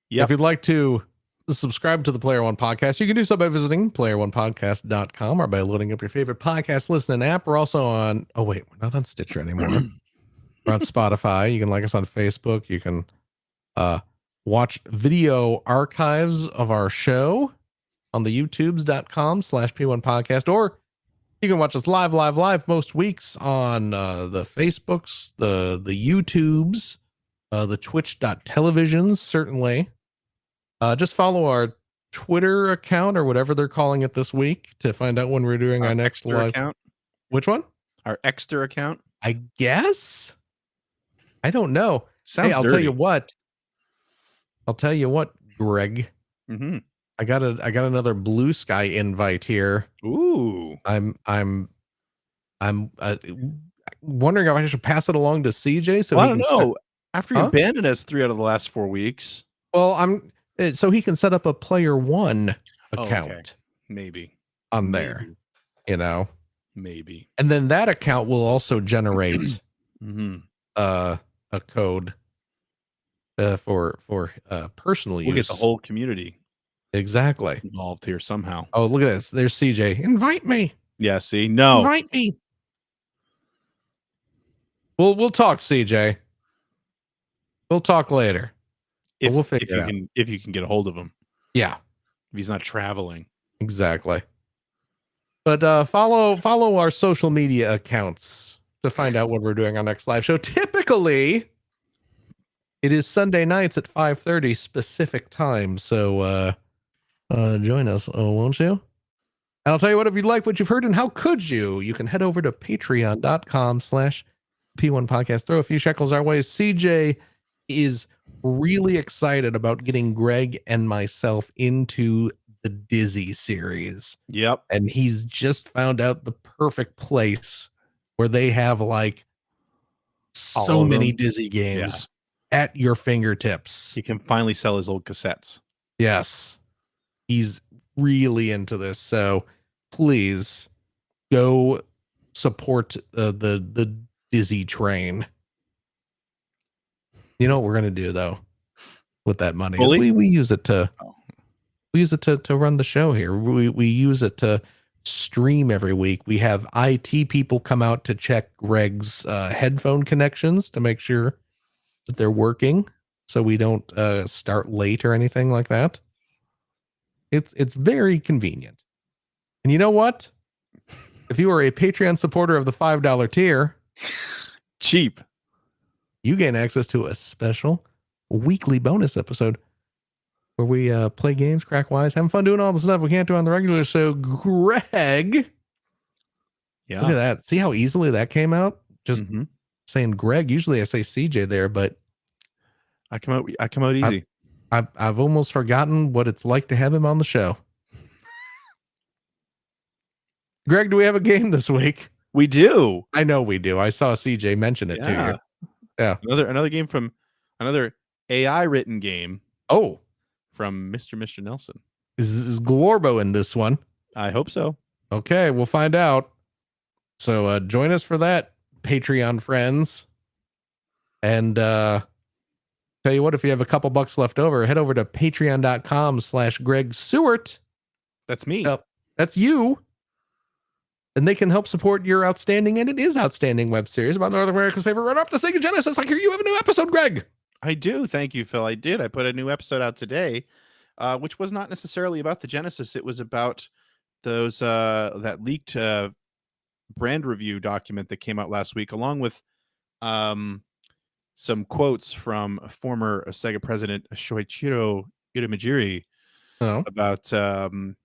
Yeah. If you'd like to subscribe to the Player One Podcast, you can do so by visiting player1podcast.com or by loading up your favorite podcast listening app. We're also on, we're not on Stitcher anymore. We're on Spotify. You can like us on Facebook. You can watch video archives of our show on the youtubes.com/P1 podcast, or you can watch us live most weeks on the Facebooks, the YouTubes, the Twitch.televisions, certainly. Just follow our Twitter account or whatever they're calling it this week to find out when we're doing our next live account. Which one? Our Extra account. I guess. I don't know. Sounds I'll dirty. tell you what, Greg. Mm-hmm. I got another Blue Sky invite here. Ooh. I'm wondering if I should pass it along to CJ. So I don't know. After you Huh? abandoned us 3 out of the last 4 weeks. Well, so he can set up a Player One account. Okay. Maybe on there, you know, maybe. and then that account will also generate a code for personal use. We'll get the whole community exactly involved here somehow. Oh, look at this. There's CJ. Invite me. Yeah, see? No. Invite me. We'll talk, CJ. We'll talk later. We'll figure it out. If you can get a hold of him. Yeah. If he's not traveling. Exactly. But follow our social media accounts to find out when we're doing our next live show. Typically, it is Sunday nights at 5:30 specific time. So join us, won't you? And I'll tell you what, if you like what you've heard, and how could you? You can head over to patreon.com/P1 podcast. Throw a few shekels our way. CJ is really excited about getting Greg and myself into the Dizzy series. Yep. And he's just found out the perfect place where they have like so many Dizzy games at your fingertips. He can finally sell his old cassettes. Yes. He's really into this. So please go support the Dizzy train. You know what we're gonna do though with that money is Fully? we use it to Oh. run the show here. We use it to stream every week. We have IT people come out to check Greg's headphone connections to make sure that they're working, so we don't start late or anything like that. It's very convenient. And you know what? If you are a Patreon supporter of the $5 tier, Cheap. you gain access to a special weekly bonus episode where we play games, crack wise, having fun doing all the stuff we can't do on the regular show. Greg, Yeah. look at that. See how easily that came out? Just Mhm. saying Greg. Usually I say CJ there, but I come out easy. I've almost forgotten what it's like to have him on the show. Greg, do we have a game this week? We do. I know we do. I saw CJ mention it to you. Yeah. Another game from another AI written game Oh, from Mr. Nelson. is Glorbo in this one? I hope so. Okay, we'll find out. So join us for that, Patreon friends. And tell you what, if you have a couple bucks left over, head over to patreon.com/Greg Seward. That's me. Yep. That's you. And they can help support your outstanding, and it is outstanding, web series about North America's favorite run-up to Sega Genesis. I hear you have a new episode, Greg. I do. Thank you, Phil. I did. I put a new episode out today, which was not necessarily about the Genesis. It was about those that leaked brand review document that came out last week, along with some quotes from former Sega president Shoichiro Irimajiri Oh, about Sega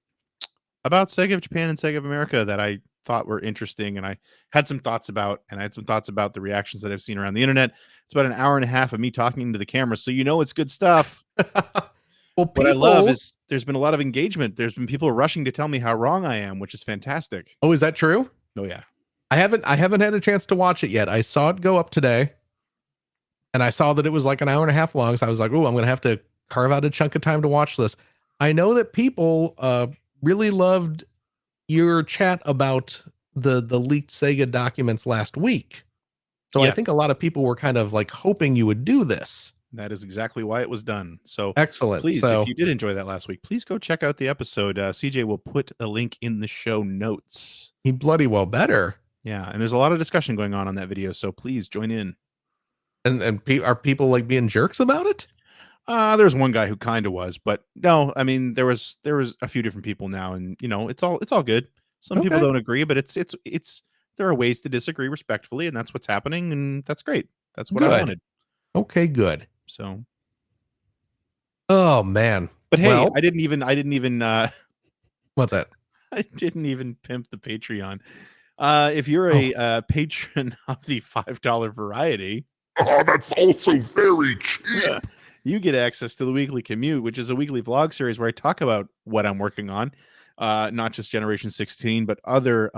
of Japan and Sega of America that I thought were interesting, and I had some thoughts about, the reactions that I've seen around the internet. It's about an hour and a half of me talking into the camera, so you know it's good stuff. well, What I love is there's been a lot of engagement. There's been people rushing to tell me how wrong I am, which is fantastic. Oh, is that true? Oh yeah. I haven't had a chance to watch it yet. I saw it go up today, and I saw that it was like an hour and a half long. So I was like, "Oh, I'm gonna have to carve out a chunk of time to watch this." I know that people really loved your chat about the leaked Sega documents last week. So I Yes. think a lot of people were kind of like hoping you would do this. That is exactly why it was done. So Excellent. please, So if you did enjoy that last week, please go check out the episode. CJ will put a link in the show notes. he bloody well better. Yeah, and there's a lot of discussion going on that video, so please join in. And are people like being jerks about it? There's one guy who kind of was, but no, I mean there was a few different people now, and you know it's all good. Some people Okay. don't agree, but it's there are ways to disagree respectfully, and that's what's happening, and that's great. That's what I Good. wanted. Okay, good. So, Oh man. but hey, Well- I didn't even What's that? I didn't even pimp the Patreon. If you're a patron of the $5 variety, Oh, that's also very cheap. you get access to the Weekly Commute, which is a weekly vlog series where I talk about what I'm working on, not just Generation 16, but other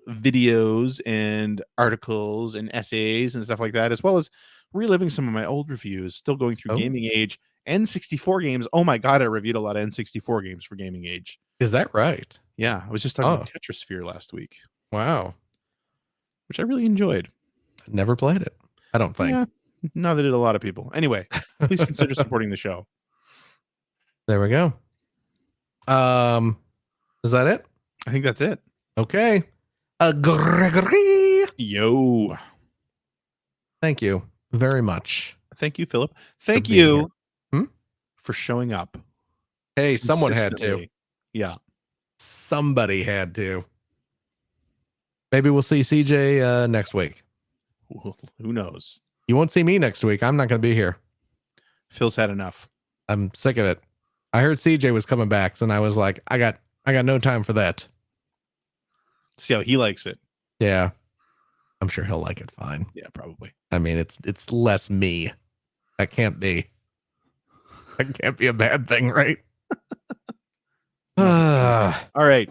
videos and articles and essays and stuff like that, as well as reliving some of my old reviews, still going through Oh. Gaming Age, N64 games. Oh my God, I reviewed a lot of N64 games for Gaming Age. Is that right? Yeah, I was just talking about Oh. Tetrisphere last week, Wow. which I really enjoyed. Never played it. I don't think. Yeah, neither did a lot of people. Anyway, please consider supporting the show. There we go. Is that it? I think that's it. Okay. Gregory. Yo. Thank you very much. Thank you, Philip. Thank being you here. for showing up. Hey, someone had to. consistently. Yeah. Somebody had to. Maybe we'll see CJ next week. Who knows? You won't see me next week. I'm not going to be here. Phil's had enough. I'm sick of it. I heard CJ was coming back, and I was like, I got no time for that. See how he likes it. Yeah. I'm sure he'll like it fine. Yeah, probably. I mean, it's less me. That can't be. That can't be a bad thing, right? All right.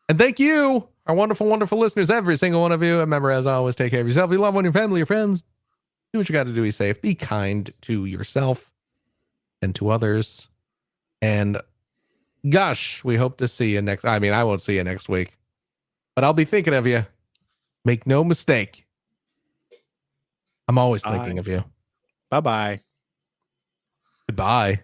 And thank you, our wonderful, wonderful listeners, every single one of you. Remember, as always, take care of yourself. You love one, your family, your friends. Do what you got to do. Be safe. Be kind to yourself and to others. And gosh, we hope to see you next. I mean, I won't see you next week. But I'll be thinking of you. Make no mistake. I'm always thinking of you. Bye-bye. Goodbye.